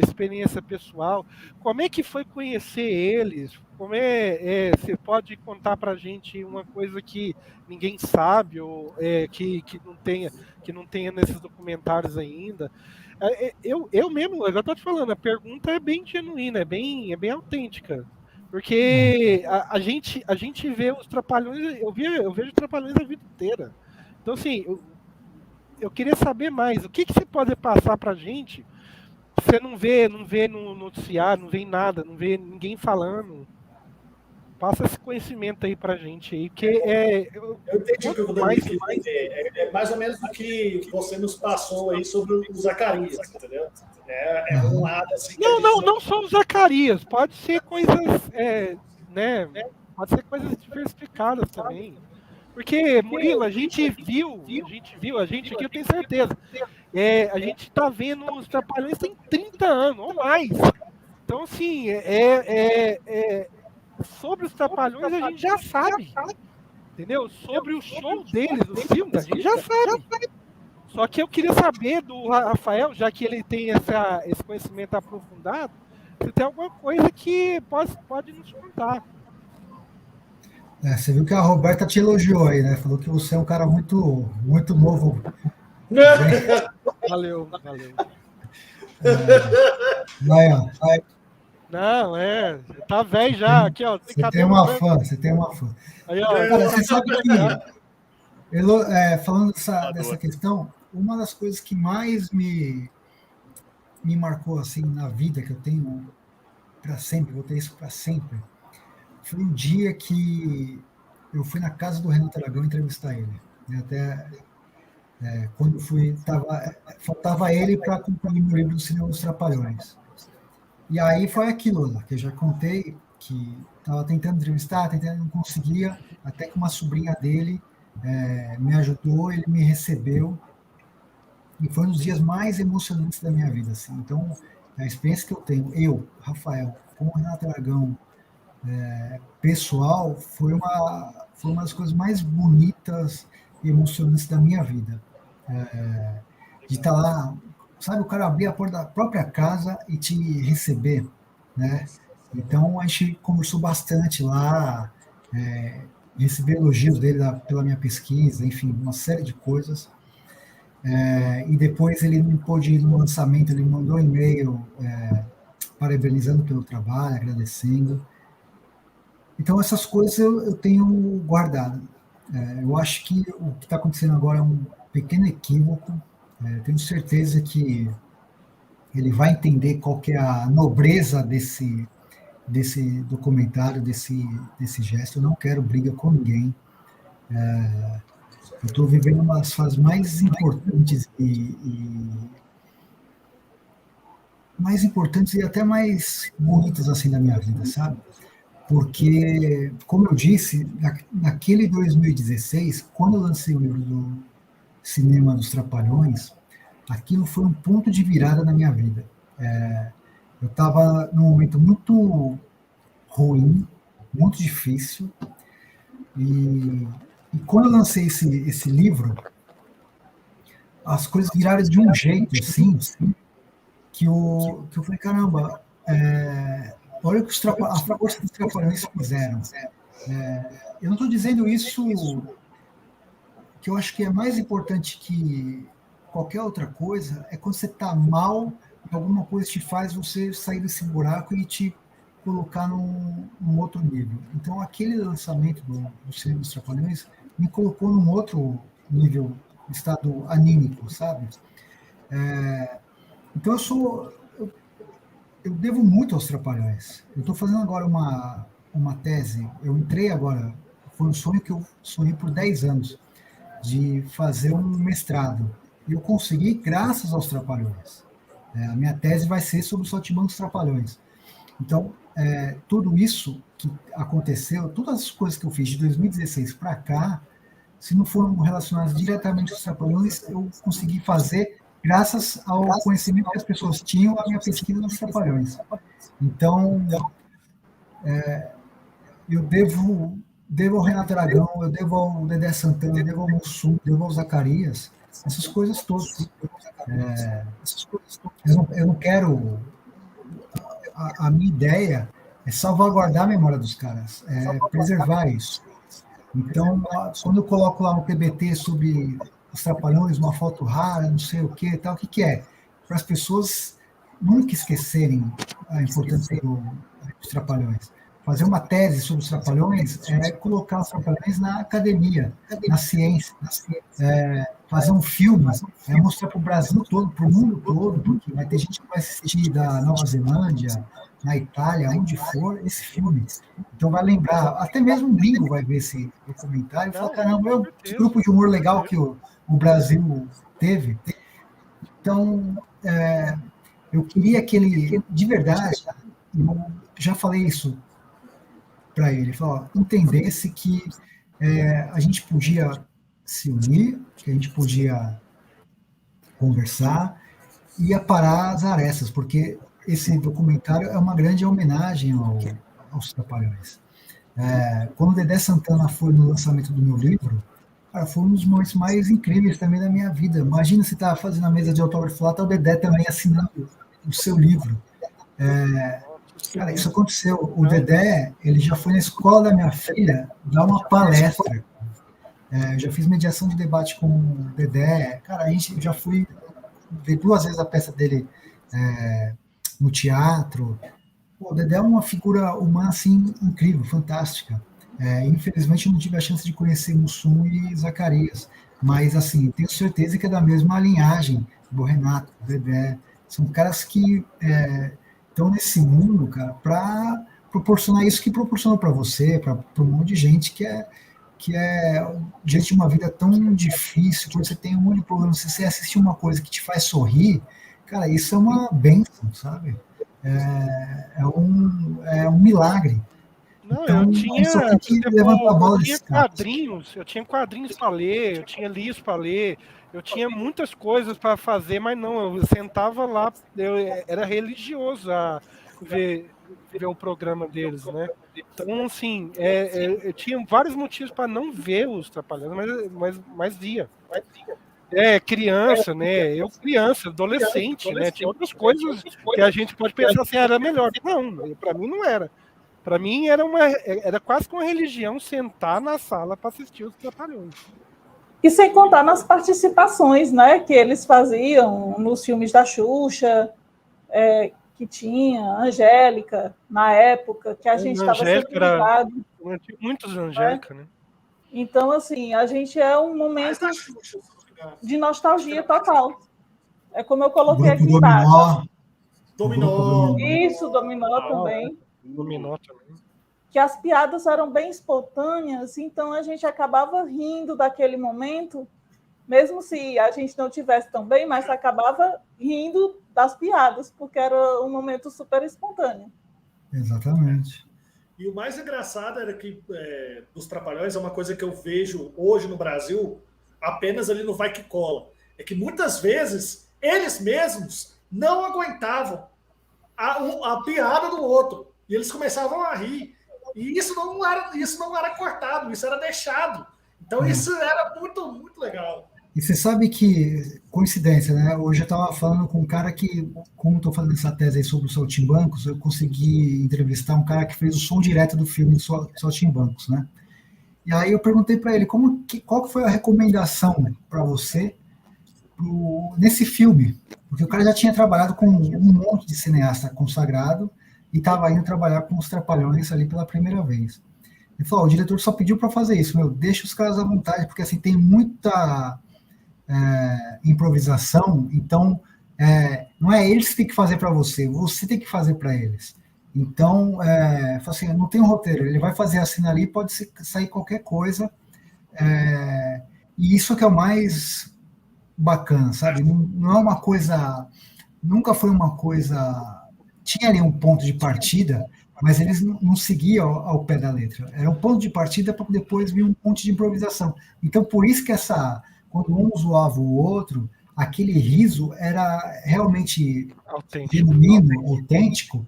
experiência pessoal, como é que foi conhecer eles? Como você pode contar para a gente uma coisa que ninguém sabe ou que não tenha nesses documentários ainda? Eu mesmo, eu estou te falando, a pergunta é bem genuína, é bem autêntica. Porque a gente vê os Trapalhões, eu vejo Trapalhões a vida inteira. Então, assim, eu queria saber mais. O que você pode passar pra gente? Você não vê no noticiário, não vê em nada, não vê ninguém falando. Passa esse conhecimento aí pra gente aí, que eu entendi o que o Dani quis dizer. É mais ou menos o que você nos passou aí sobre o Zacarias, entendeu? É um lado assim. Não só o Zacarias, pode ser coisas, né? Pode ser coisas diversificadas também. Porque, Murilo, a gente aqui, eu tenho certeza. A gente tá vendo os Trapalhões tem 30 anos ou mais. Então, assim, sobre os Trapalhões a gente já sabe. Entendeu? Sobre o show deles, os filmes, a gente já sabe. Só que eu queria saber do Rafael, já que ele tem esse conhecimento aprofundado, se tem alguma coisa que pode nos contar. Você viu que a Roberta te elogiou aí, né? Falou que você é um cara muito, muito novo. Valeu. Não, tá velho já. Aqui, ó. Você tem uma fã. Aí, ó, cara, você sabe que, falando dessa questão, uma das coisas que mais me marcou assim na vida, que eu tenho para sempre, vou ter isso para sempre, foi um dia que eu fui na casa do Renato Aragão entrevistar ele. Até quando fui, faltava ele para concluir meu livro do Cinema dos Trapalhões. E aí foi aquilo lá, que eu já contei, que estava tentando entrevistar, não conseguia, até que uma sobrinha dele me ajudou, ele me recebeu, e foi um dos dias mais emocionantes da minha vida. Assim. Então, a experiência que eu tenho, Rafael, com o Renato Aragão, pessoal, foi uma das coisas mais bonitas e emocionantes da minha vida. De estar lá, sabe, o cara abrir a porta da própria casa e te receber, né? Então, a gente conversou bastante lá, recebi elogios dele pela minha pesquisa, enfim, uma série de coisas. E depois ele não pôde ir no lançamento, ele mandou um e-mail parabenizando pelo trabalho, agradecendo. Então, essas coisas eu tenho guardado. Eu acho que o que está acontecendo agora é um pequeno equívoco. Tenho certeza que ele vai entender qual que é a nobreza desse documentário, desse gesto. Eu não quero briga com ninguém. Eu estou vivendo uma das fases mais importantes e até mais bonitas assim da minha vida, sabe? Porque, como eu disse, naquele 2016, quando eu lancei o livro do Cinema dos Trapalhões, aquilo foi um ponto de virada na minha vida. Eu estava num momento muito ruim, muito difícil, e quando eu lancei esse livro, as coisas viraram de um jeito, assim, que eu falei, caramba, olha o que a força dos Trapalhões fizeram. Eu não estou dizendo isso, que eu acho que é mais importante que qualquer outra coisa, é quando você está mal, alguma coisa te faz você sair desse buraco e te colocar num outro nível. Então, aquele lançamento do Cinema dos Trapalhões me colocou num outro nível, estado anímico, sabe? Então, eu devo muito aos Trapalhões. Eu estou fazendo agora uma tese, eu entrei agora, foi um sonho que eu sonhei por 10 anos, de fazer um mestrado. E eu consegui graças aos Trapalhões. A minha tese vai ser sobre os Saltimbancos Trapalhões. Então, tudo isso que aconteceu, todas as coisas que eu fiz de 2016 para cá, se não foram relacionadas diretamente aos Trapalhões, eu consegui fazer graças ao conhecimento que as pessoas tinham, a minha pesquisa dos Trapalhões. Então, eu devo ao Renato Aragão, eu devo ao Dedé Santana, eu devo ao Mussum, devo ao Zacarias, essas coisas todas. Eu não quero... A minha ideia é salvaguardar a memória dos caras, preservar isso. Então, quando eu coloco lá no PBT sobre os Trapalhões, uma foto rara, não sei o que, tal, o que é? Para as pessoas nunca esquecerem a importância dos Trapalhões. Fazer uma tese sobre os Trapalhões é colocar os Trapalhões na academia, na ciência. Fazer um filme é mostrar para o Brasil todo, para o mundo todo, porque vai ter gente que vai assistir da Nova Zelândia, na Itália, onde for, esse filme. Então vai lembrar, até mesmo um gringo vai ver esse documentário e falar, caramba, esse grupo de humor legal que o Brasil teve. Então, eu queria que ele, de verdade, eu já falei isso para ele, entendesse que a gente podia se unir, que a gente podia conversar e aparar as arestas, porque esse documentário é uma grande homenagem aos Trapalhões. Quando o Dedé Santana foi no lançamento do meu livro, cara, foi um dos momentos mais incríveis também da minha vida. Imagina se tá fazendo a mesa de autógrafo lá, tá o Dedé também assinando o seu livro. Cara, isso aconteceu. O Dedé, ele já foi na escola da minha filha dar uma palestra. Eu já fiz mediação de debate com o Dedé. Cara, eu já fui ver 2 vezes a peça dele no teatro. O Dedé é uma figura humana assim, incrível, fantástica. Infelizmente, eu não tive a chance de conhecer Mussum e Zacarias. Mas, assim, tenho certeza que é da mesma linhagem do Renato, do Dedé. São caras que... estão nesse mundo, cara, para proporcionar isso que proporcionou para você, para um monte de gente que é diante de uma vida tão difícil, quando você tem um monte de problema, se você assistir uma coisa que te faz sorrir, cara, isso é uma bênção, sabe? É um milagre. Não, então, eu tinha quadrinhos para ler, eu tinha livros para ler, eu tinha muitas coisas para fazer, mas não, eu sentava lá, eu era religioso a ver o programa deles, né? Então, assim, eu tinha vários motivos para não ver os Trapalhões, mas via. Criança, né? Eu criança, adolescente, né? Tinha outras coisas que a gente pode pensar assim, era melhor. Não, para mim não era. Para mim era quase que uma religião sentar na sala para assistir os Trapalhões. E sem contar nas participações, né, que eles faziam nos filmes da Xuxa, que tinha Angélica, na época, que a gente estava sempre ligado. Muitos Angélica, né? Então, assim, a gente um momento de nostalgia total. É como eu coloquei aqui embaixo. Dominó. Isso, Dominó também. Dominó também. Que as piadas eram bem espontâneas, então a gente acabava rindo daquele momento, mesmo se a gente não tivesse tão bem, mas acabava rindo das piadas, porque era um momento super espontâneo. Exatamente. E o mais engraçado era que dos Trapalhões é uma coisa que eu vejo hoje no Brasil, apenas ali no Vai Que Cola. É que muitas vezes eles mesmos não aguentavam a piada do outro. E eles começavam a rir. E isso não era cortado, isso era deixado. Então isso era muito, muito legal. E você sabe que, coincidência, né? Hoje eu estava falando com um cara que, como estou fazendo essa tese aí sobre os Saltimbancos, eu consegui entrevistar um cara que fez o som direto do filme dos Saltimbancos, né? E aí eu perguntei para ele qual que foi a recomendação para você nesse filme, porque o cara já tinha trabalhado com um monte de cineasta consagrado e estava indo trabalhar com os Trapalhões ali pela primeira vez. Ele falou, o diretor só pediu para fazer isso, deixa os caras à vontade, porque assim, tem muita improvisação, então Não é eles que têm que fazer para você tem que fazer para eles. Então, assim, não tem um roteiro, ele vai fazer assim ali, pode sair qualquer coisa, e isso que é o mais bacana, sabe? Não é uma coisa, nunca foi uma coisa, tinha ali um ponto de partida, mas eles não seguiam ao pé da letra. Era um ponto de partida para depois vir um monte de improvisação. Então, por isso que quando um zoava o outro, aquele riso era realmente genuíno, autêntico,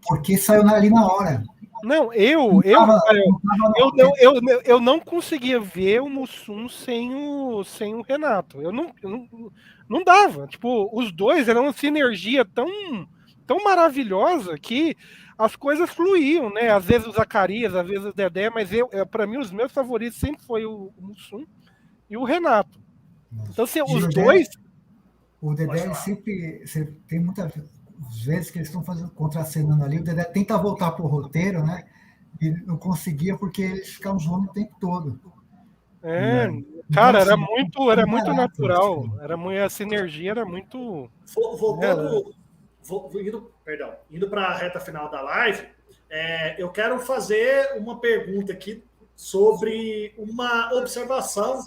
porque saiu ali na hora. Não, eu não conseguia ver o Mussum sem o Renato. Eu não dava. Tipo, os dois eram uma sinergia tão maravilhosa que as coisas fluíam, né? Às vezes o Zacarias, às vezes o Dedé, mas para mim os meus favoritos sempre foi o Mussum e o Renato. Então, assim, os dois... O Dedé, ele sempre tem muitas vezes que eles estão contracenando ali, o Dedé tenta voltar pro roteiro, né? E não conseguia porque eles ficavam zoando o tempo todo. Cara, então, era muito natural. A sinergia era muito... Indo para a reta final da live, eu quero fazer uma pergunta aqui sobre uma observação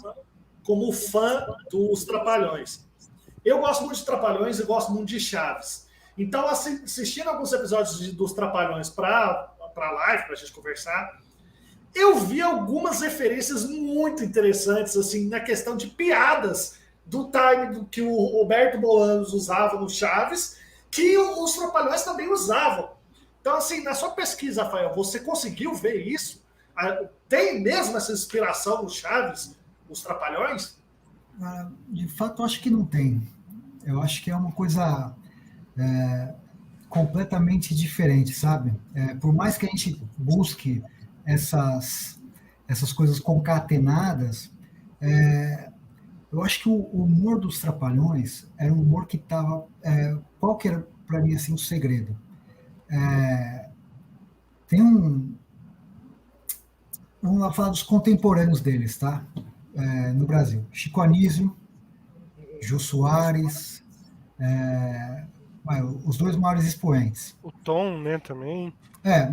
como fã dos Trapalhões. Eu gosto muito de Trapalhões e gosto muito de Chaves. Então, assistindo alguns episódios dos Trapalhões para a live, para a gente conversar, eu vi algumas referências muito interessantes, assim, na questão de piadas do time que o Roberto Bolanos usava no Chaves, que os Trapalhões também usavam. Então, assim, na sua pesquisa, Rafael, você conseguiu ver isso? Tem mesmo essa inspiração no Chaves, os Trapalhões? De fato, acho que não tem. Eu acho que é uma coisa completamente diferente, sabe? Por mais que a gente busque essas coisas concatenadas, eu acho que o humor dos Trapalhões era um humor que estava... qual que era, para mim, assim, o segredo? Vamos lá falar dos contemporâneos deles, tá? No Brasil. Chico Anísio, Jô Soares, os dois maiores expoentes. O Tom, né, também.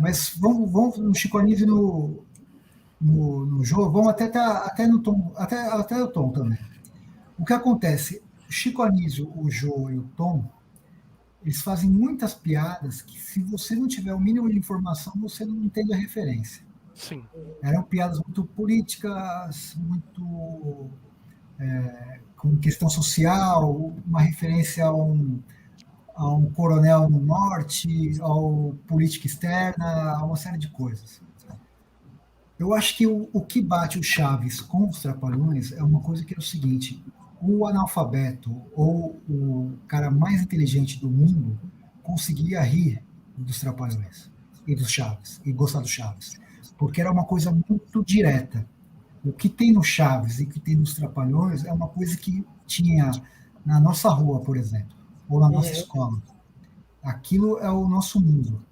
Mas vamos no Chico Anísio e no Jô, vamos até no Tom, até o Tom também. O que acontece? O Chico Anísio, o Jô e o Tom, eles fazem muitas piadas que, se você não tiver o mínimo de informação, você não entende a referência. Sim. Eram piadas muito políticas, muito com questão social, uma referência a um coronel no norte, ao política externa, a uma série de coisas. Eu acho que o que bate o Chaves com os Trapalhões é uma coisa que é o seguinte: o analfabeto ou o cara mais inteligente do mundo conseguia rir dos Trapalhões e dos Chaves, e gostar do Chaves, porque era uma coisa muito direta. O que tem no Chaves e o que tem nos Trapalhões é uma coisa que tinha na nossa rua, por exemplo, ou na nossa escola. Aquilo é o nosso mundo.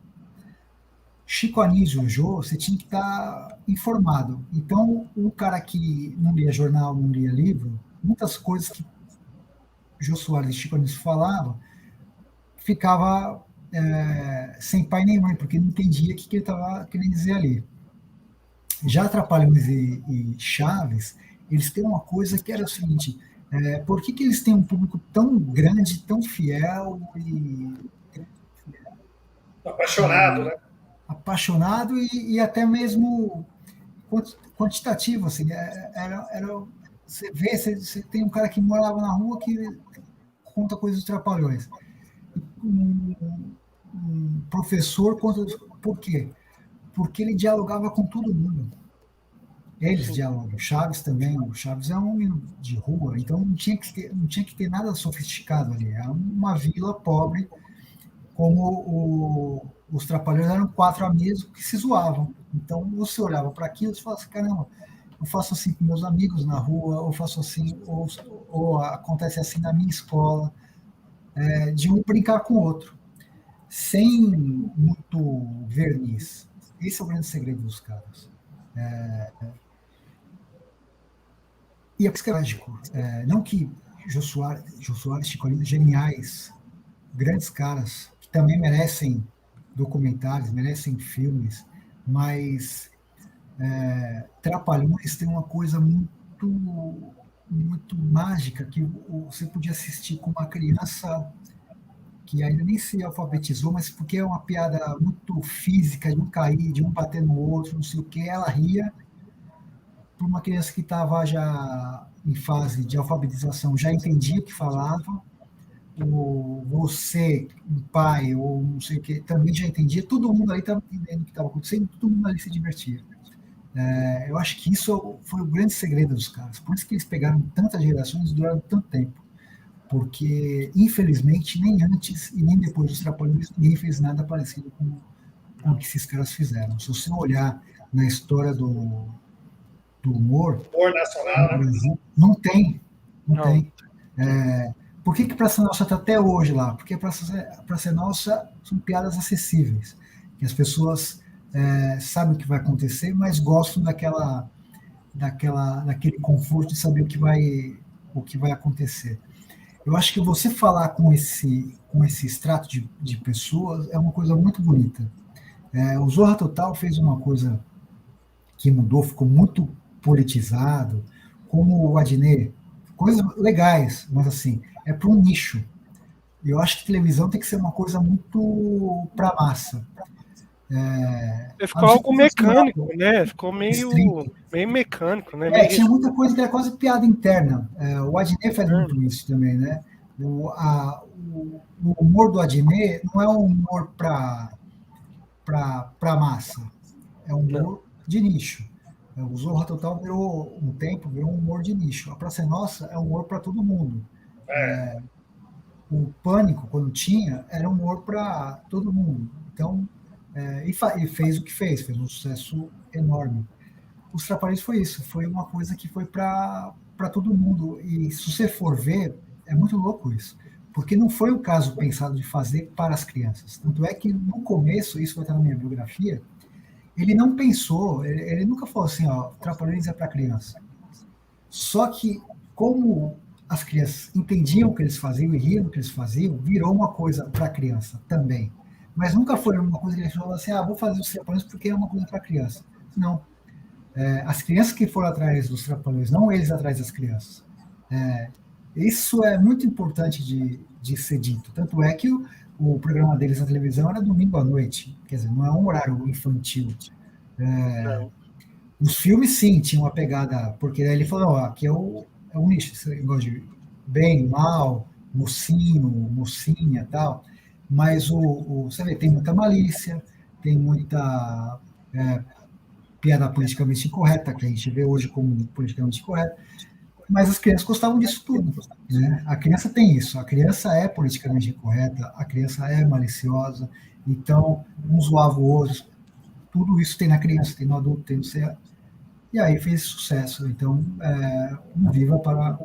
Chico Anísio e o Jô, você tinha que estar informado. Então, o cara que não lia jornal, não lia livro, muitas coisas que Jô Soares e Chico Anísio falavam, ficava sem pai nem mãe, porque não entendia o que ele estava querendo dizer ali. Já Trapalhões e Chaves, eles têm uma coisa que era o seguinte: por que eles têm um público tão grande, tão fiel e apaixonado, né? Apaixonado e até mesmo quantitativo, assim. Você vê, você tem um cara que morava na rua que conta coisas dos Trapalhões. Um professor conta... Por quê? Porque ele dialogava com todo mundo. Eles dialogam. Chaves também. O Chaves é um homem de rua, então não tinha que ter nada sofisticado ali. É uma vila pobre, como os Trapalhões eram 4 amigos que se zoavam. Então você olhava para aquilo e falava assim: caramba, eu faço assim com meus amigos na rua, ou faço assim, ou acontece assim na minha escola, de um brincar com o outro, sem muito verniz. Esse é o grande segredo dos caras. E é psicológico. Não que Jô Soares e Chico Anísio geniais, grandes caras que também merecem documentários, merecem filmes, mas Trapalhões tem uma coisa muito mágica que você podia assistir com uma criança que ainda nem se alfabetizou, mas porque é uma piada muito física, de um cair, de um bater no outro, não sei o que, ela ria. Para uma criança que estava já em fase de alfabetização, já entendia o que falava, você, um pai, ou não sei o que, também já entendia, todo mundo ali estava entendendo o que estava acontecendo, todo mundo ali se divertia. Eu acho que isso foi o grande segredo dos caras, por isso que eles pegaram tantas gerações e duraram tanto tempo, porque, infelizmente, nem antes e nem depois dos Trapalhões, ninguém fez nada parecido com o que esses caras fizeram. Se você olhar na história do humor nacional, no Brasil, não tem. Não. Tem. Por que Praça Nossa está até hoje lá? Porque Praça Nossa são piadas acessíveis, que as pessoas sabem o que vai acontecer, mas gostam daquele conforto de saber o que vai acontecer. Eu acho que você falar com esse extrato de pessoas é uma coisa muito bonita. O Zorra Total fez uma coisa que mudou, ficou muito politizado, como o Adnet, coisas legais, mas assim, é para um nicho. Eu acho que televisão tem que ser uma coisa muito para massa. Ficou algo mecânico, né? Ficou meio mecânico, né? Tinha muita coisa que era quase piada interna. O Adnet faz muito isso também, né? O humor do Adnet não é um humor para massa, é um humor de nicho. O Zorra Total virou um humor de nicho. A Praça é Nossa é um humor para todo mundo. O Pânico, quando tinha, era um humor para todo mundo. Então, e fez o que fez um sucesso enorme. Os Trapalhões foi isso, foi uma coisa que foi para todo mundo. E se você for ver, é muito louco isso, porque não foi um caso pensado de fazer para as crianças. Tanto é que no começo, isso vai estar na minha biografia, ele não pensou, ele nunca falou assim, Trapalhões é para criança. Só que, como as crianças entendiam o que eles faziam e riam do que eles faziam, virou uma coisa para criança também. Mas nunca foi uma coisa que eles falaram assim, vou fazer os Trapalhões porque é uma coisa para criança. Não. As crianças que foram atrás dos Trapalhões, não eles atrás das crianças. Isso é muito importante de ser dito. Tanto é que o programa deles na televisão era domingo à noite, quer dizer, não é um horário infantil. Os filmes, sim, tinham uma pegada, porque ele falou, aqui é um nicho, esse negócio de bem, mal, mocinho, mocinha e tal, mas você vê, tem muita malícia, tem muita piada politicamente incorreta, que a gente vê hoje como politicamente incorreta, mas as crianças gostavam disso tudo. Né? A criança tem isso, a criança é politicamente incorreta, a criança é maliciosa, então um zoava o outro, tudo isso tem na criança, tem no adulto, tem no ser. E aí fez sucesso. Então, um viva para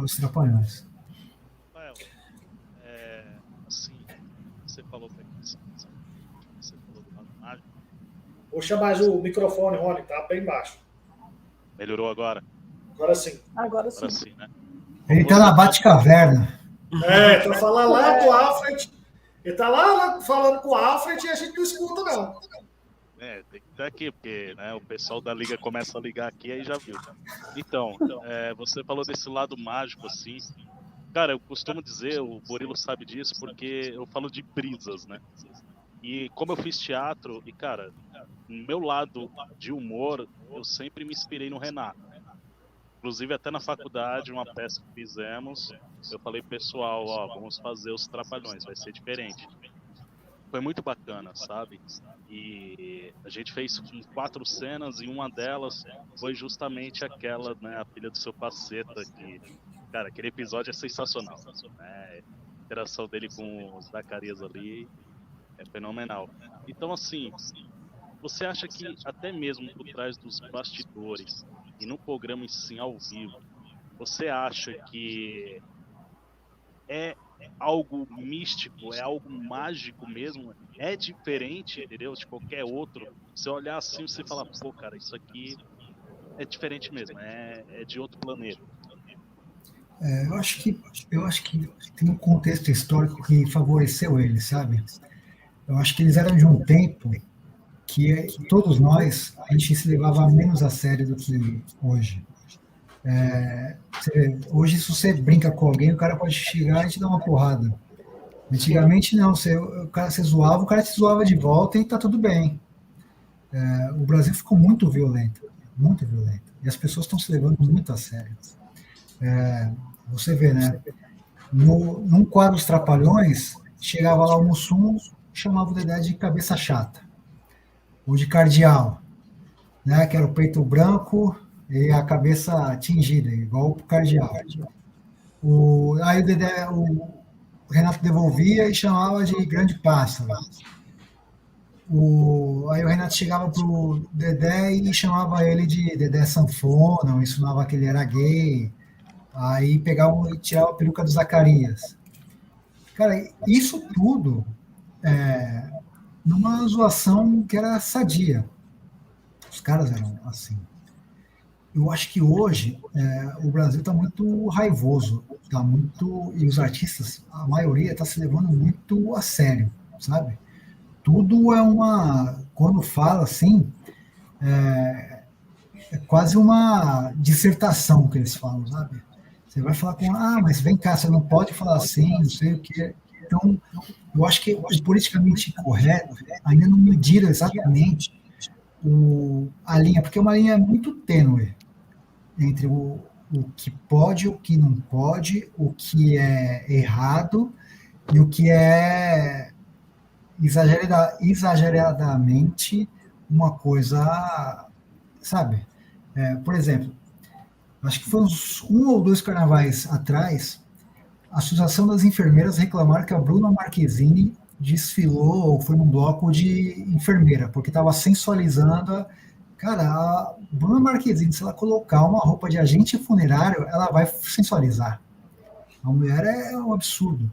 os Trapalhões. Rafael, assim, você falou que você falou do lado mágico. Puxa mais o microfone, Rony, tá bem baixo. Melhorou agora? Agora sim. Agora sim. Agora sim, né? Ele está na Batcaverna. Tá falando lá com o Alfred. Ele tá lá falando com o Alfred e a gente não escuta, não. Tem que estar aqui, porque né, o pessoal da liga começa a ligar aqui, aí já viu. Então, você falou desse lado mágico, assim. Cara, eu costumo dizer, o Murilo sabe disso, porque eu falo de brisas, né? E como eu fiz teatro, e cara, no meu lado de humor, eu sempre me inspirei no Renato. Inclusive, até na faculdade, uma peça que fizemos, eu falei, pessoal, vamos fazer os Trapalhões, vai ser diferente. Foi muito bacana, sabe? E a gente fez 4 cenas e uma delas foi justamente aquela, né, a filha do seu Paceta, que, cara, aquele episódio é sensacional, né? A interação dele com os Zacarias ali é fenomenal. Então, assim, você acha que até mesmo por trás dos bastidores e no programa em si ao vivo, você acha que é algo místico, é algo mágico mesmo, é diferente, entendeu? De qualquer outro. Você olhar assim, você fala, pô, cara, isso aqui é diferente mesmo, é de outro planeta. Eu acho que tem um contexto histórico que favoreceu eles, sabe? Eu acho que eles eram de um tempo que todos nós, a gente se levava menos a sério do que hoje. Hoje, se você brinca com alguém, o cara pode chegar e te dar uma porrada. Antigamente, não. O cara se zoava, o cara te zoava de volta e tá tudo bem. O Brasil ficou muito violento, muito violento. E as pessoas estão se levando muito a sério. Você vê, né? Num quadro Os Trapalhões, chegava lá o Mussum, chamava o Dedé de cabeça chata, ou de cardeal, né? Que era o peito branco e a cabeça tingida, igual o cardeal. Aí o Renato devolvia e chamava de grande pássaro. Aí o Renato chegava pro Dedé e chamava ele de Dedé sanfona, ou insinuava que ele era gay. Aí pegava e tirava a peruca do Zacarias. Cara, isso tudo numa zoação que era sadia. Os caras eram assim. Eu acho que hoje o Brasil está muito raivoso, e os artistas, a maioria, está se levando muito a sério, sabe? Tudo quando fala assim, é quase uma dissertação que eles falam, sabe? Você vai falar mas vem cá, você não pode falar assim, não sei o que. Então, eu acho que o politicamente correto ainda não mediram exatamente a linha, porque é uma linha muito tênue entre o que pode, o que não pode, o que é errado e o que é exageradamente uma coisa, sabe? Por exemplo, acho que foi uns 1 ou 2 carnavais atrás, a Associação das Enfermeiras reclamaram que a Bruna Marquezine desfilou ou foi num bloco de enfermeira, porque estava sensualizando. Cara, a Bruna Marquezine, se ela colocar uma roupa de agente funerário, ela vai sensualizar. A mulher é um absurdo.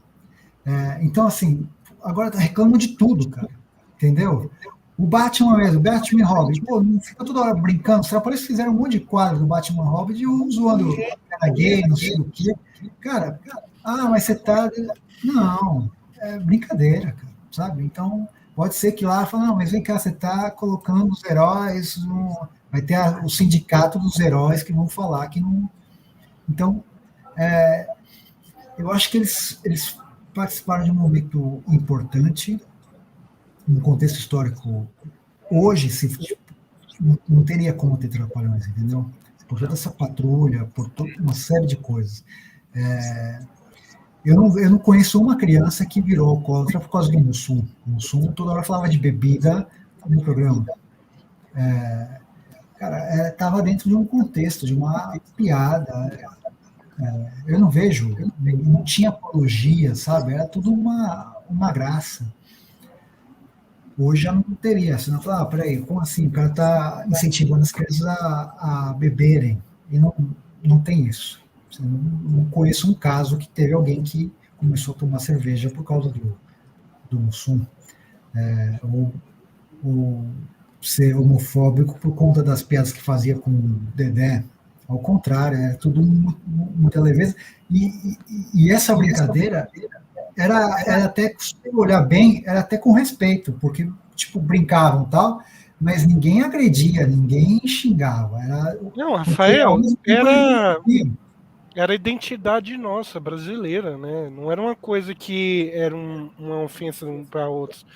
Então, assim, agora reclamam de tudo, cara. Entendeu? O Batman mesmo, o Batman Robin, pô, não fica toda hora brincando. Os trapalhões fizeram um monte de quadro do Batman Robin de um zoando cara gay, não sei o quê. Cara, mas você tá. Não, é brincadeira, cara, sabe? Então, pode ser que lá fala, não, mas vem cá, você tá colocando os heróis vai ter o sindicato dos heróis que vão falar que não. Então, eu acho que eles participaram de um momento importante, no contexto histórico. Hoje, não teria como ter Trapalhões, entendeu? Por toda essa patrulha, por toda uma série de coisas. Eu não conheço uma criança que virou alcoólatra por causa do Mussum. O Mussum toda hora falava de bebida no programa. Cara, estava dentro de um contexto, de uma piada. Eu não vejo, não tinha apologia, sabe? Era tudo uma graça. Hoje já não teria, senão falar, peraí, como assim? O cara está incentivando as crianças a beberem, e não tem isso. Não conheço um caso que teve alguém que começou a tomar cerveja por causa do Mussum, ou ser homofóbico por conta das piadas que fazia com o Dedé. Ao contrário, é tudo muita leveza. E essa brincadeira era até, se olhar bem, era até com respeito, porque, tipo, brincavam e tal, mas ninguém agredia, ninguém xingava. Não, Rafael, era a identidade nossa, brasileira, né? Não era uma coisa que era uma ofensa para outros.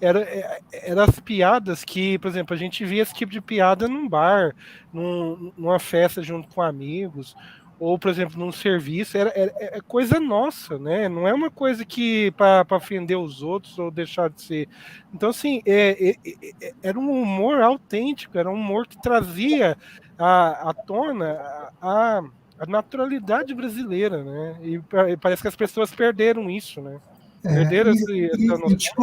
Era as piadas que, por exemplo, a gente via esse tipo de piada num bar, numa festa junto com amigos, ou, por exemplo, num serviço. É coisa nossa, né? Não é uma coisa que para ofender os outros ou deixar de ser. Então, assim, era um humor autêntico, era um humor que trazia à tona a naturalidade brasileira, né? E parece que as pessoas perderam isso, né? Perderam e te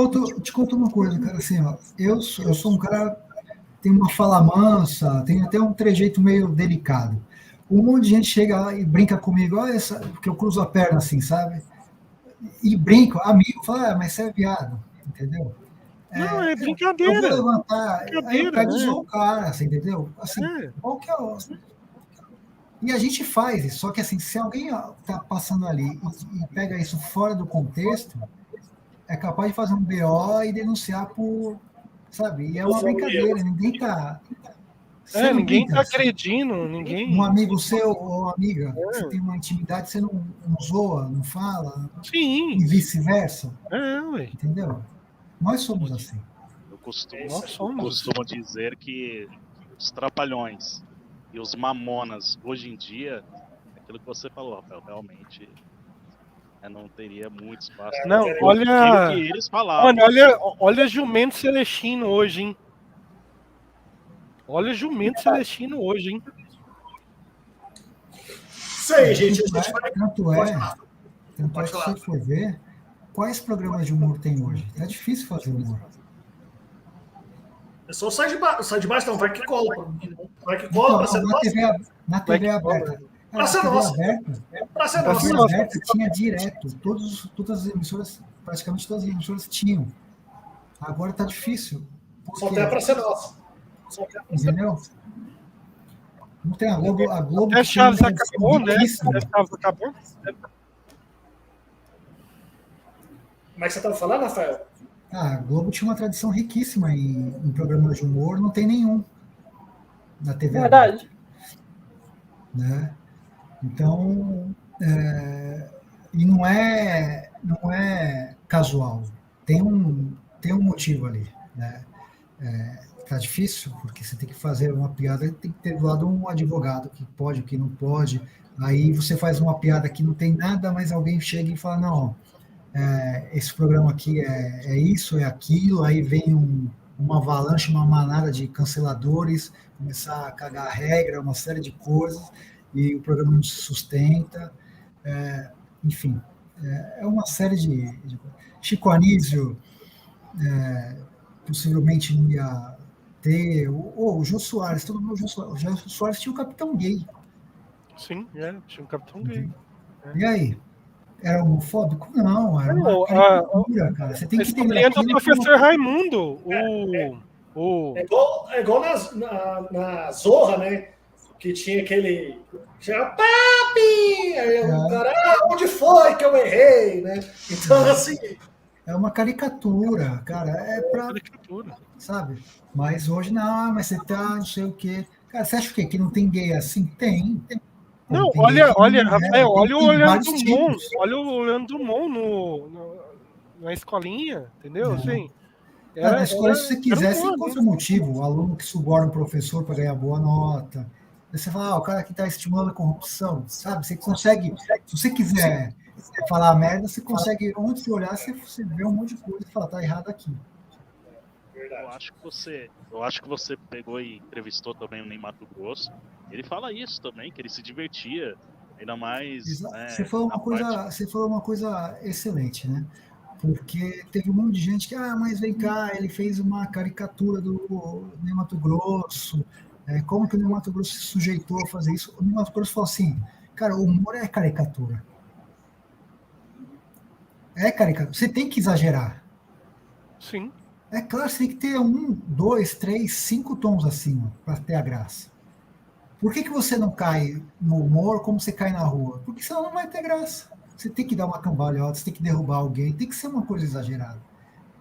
conto uma coisa, cara, assim, ó, eu sou um cara que tem uma fala mansa, tem até um trejeito meio delicado. Um monte de gente chega lá e brinca comigo, olha essa, porque eu cruzo a perna assim, sabe? E brinco, amigo, fala, mas você é viado, entendeu? Não, é brincadeira. Eu vou levantar, aí eu pego e zoo o cara, assim, entendeu? Assim, qual que é o... E a gente faz isso, só que assim, se alguém está passando ali e pega isso fora do contexto, é capaz de fazer um BO e denunciar por, sabe? E é uma brincadeira, ninguém está... Ninguém está agredindo, ninguém... Um amigo seu ou amiga, você tem uma intimidade, você não zoa, não fala, sim, e vice-versa. Ué. Entendeu? Nós somos assim. Eu costumo dizer que os trapalhões e os mamonas, hoje em dia, aquilo que você falou, Rafael, realmente não teria muito espaço. Não, olha que eles falavam. Olha Jumento Celestino hoje, hein? Olha Jumento Celestino hoje, hein? Sei, gente. Tanto é que se você for ver, quais programas de humor tem hoje? É difícil fazer humor. É só sai de baixo, não, vai que cola. Vai que cola então, na TV aberta. Praça Nossa. Praça Aberta tinha direto. Todas as emissoras, praticamente todas as emissoras tinham. Agora tá difícil. Só tem a Praça Nossa. Entendeu? Não tem a Globo. A Globo a Chaves acabou, né? A Chaves acabou. Como é que você estava falando, Rafael? A Globo tinha uma tradição riquíssima em programas de humor, não tem nenhum na TV. Verdade. Né? Então, e não é casual. Tem um motivo ali, né? Tá difícil, porque você tem que fazer uma piada, tem que ter do lado um advogado que pode, o que não pode. Aí você faz uma piada que não tem nada, mas alguém chega e fala, não, esse programa aqui é isso, é aquilo, aí vem uma avalanche, uma manada de canceladores, começar a cagar a regra, uma série de coisas, e o programa não se sustenta. Enfim, é uma série de... Chico Anísio possivelmente não ia ter... o Jô Soares, todo mundo... O Jô Soares tinha o Capitão Gay. Sim, tinha um Capitão Gay. E aí? Era homofóbico? Não, era uma caricatura, cara. Você tem que entender aquilo. O professor Raimundo, É igual na Zorra, né? Que tinha aquele... Papi! Aí o cara, onde foi que eu errei, né? Então, assim... É uma caricatura, cara. É pra... Caricatura. Sabe? Mas hoje, não, mas você tá, não sei o quê. Cara, você acha o quê? Que não tem gay assim? Tem. Não, olha, Rafael, olha o Orlando Drummond na escolinha, entendeu? Assim, na escola, se você quiser, você encontra um motivo. O aluno que suborna o professor para ganhar boa nota. Aí você fala, o cara que está estimulando a corrupção, sabe? Você consegue, se você quiser falar merda, você consegue, onde você olhar, você vê um monte de coisa e fala, tá errado aqui. Eu acho que você pegou e entrevistou também o Ney Matogrosso. Ele fala isso também, que ele se divertia, ainda mais... Você falou uma coisa excelente, né? Porque teve um monte de gente que, mas vem cá, ele fez uma caricatura do Ney Matogrosso, como que o Ney Matogrosso se sujeitou a fazer isso? O Ney Matogrosso falou assim, cara, o humor é caricatura. É caricatura, você tem que exagerar. Sim. É claro, você tem que ter 1, 2, 3, 5 tons acima para ter a graça. Por que você não cai no humor como você cai na rua? Porque senão não vai ter graça. Você tem que dar uma cambalhota, você tem que derrubar alguém, tem que ser uma coisa exagerada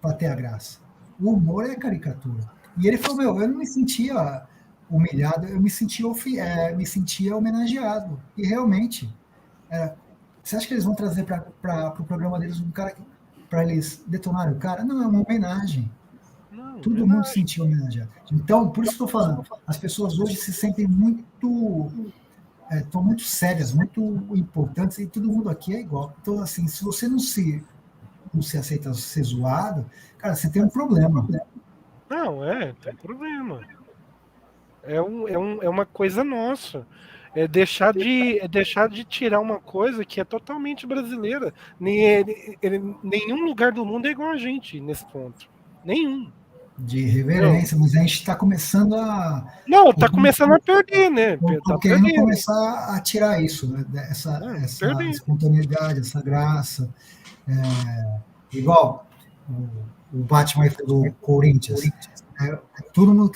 para ter a graça. O humor é caricatura. E ele falou, eu não me sentia humilhado, eu me sentia homenageado. E realmente, você acha que eles vão trazer para o programa deles um cara para eles detonarem o cara? Não, é uma homenagem. Todo mundo se sentiu homenageado. Então, por isso que estou falando, as pessoas hoje se sentem estão muito sérias, muito importantes, e todo mundo aqui é igual. Então, assim, se você não se aceita ser zoado, cara, você tem um problema. Não, tem problema. É uma coisa nossa. É deixar de tirar uma coisa que é totalmente brasileira. Nenhum lugar do mundo é igual a gente nesse ponto. Nenhum. De reverência, mas a gente está começando a... Não, está começando a perder, né? Estou querendo começar a tirar isso, né? Essa espontaneidade, essa graça. Igual o Batman do Corinthians. Todo mundo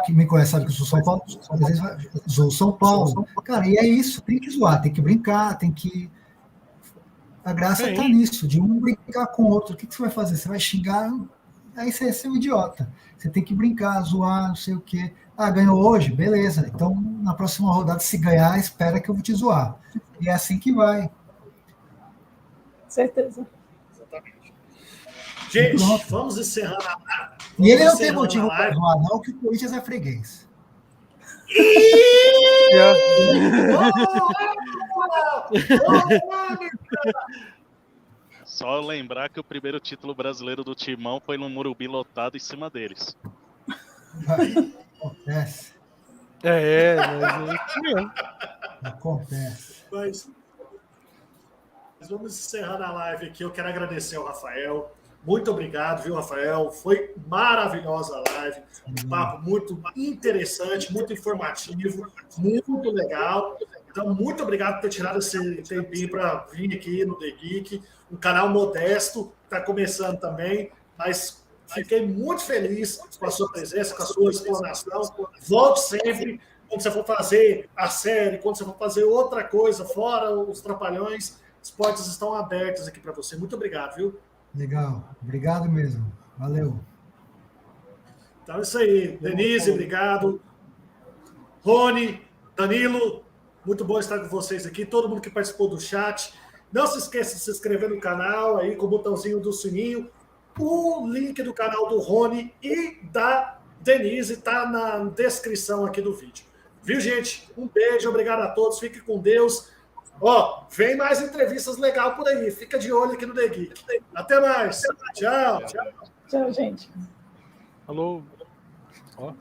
que me conhece sabe que eu sou São Paulo, às vezes sou São Paulo. Cara, e é isso, tem que zoar, tem que brincar, tem que... A graça está nisso, de um brincar com o outro. O que você vai fazer? Você vai xingar, aí você é seu idiota. Você tem que brincar, zoar, não sei o quê. Ah, ganhou hoje? Beleza. Então, na próxima rodada, se ganhar, espera que eu vou te zoar. E é assim que vai. Certeza. Exatamente. Gente, vamos encerrar a live. E ele não tem motivo para zoar, não, que o Corinthians é freguês. Só lembrar que o primeiro título brasileiro do Timão foi no Morumbi lotado em cima deles. Acontece. Acontece. Mas vamos encerrar a live aqui. Eu quero agradecer ao Rafael. Muito obrigado, viu, Rafael? Foi maravilhosa a live. Um papo muito interessante, muito informativo, muito legal. Então, muito obrigado por ter tirado esse tempinho para vir aqui no The Geek. Um canal modesto, está começando também, mas fiquei muito feliz com a sua presença, com a sua explanação. Volte sempre, quando você for fazer a série, quando você for fazer outra coisa, fora os Trapalhões, as portas estão abertas aqui para você. Muito obrigado, viu? Legal, obrigado mesmo. Valeu. Então é isso aí. Denise, obrigado. Rony, Danilo, muito bom estar com vocês aqui. Todo mundo que participou do chat. Não se esqueça de se inscrever no canal aí com o botãozinho do sininho. O link do canal do Rony e da Denise está na descrição aqui do vídeo. Viu, gente? Um beijo, obrigado a todos. Fique com Deus. Ó, vem mais entrevistas legais por aí. Fica de olho aqui no The Geek. Até mais. Tchau. Tchau, gente. Falou.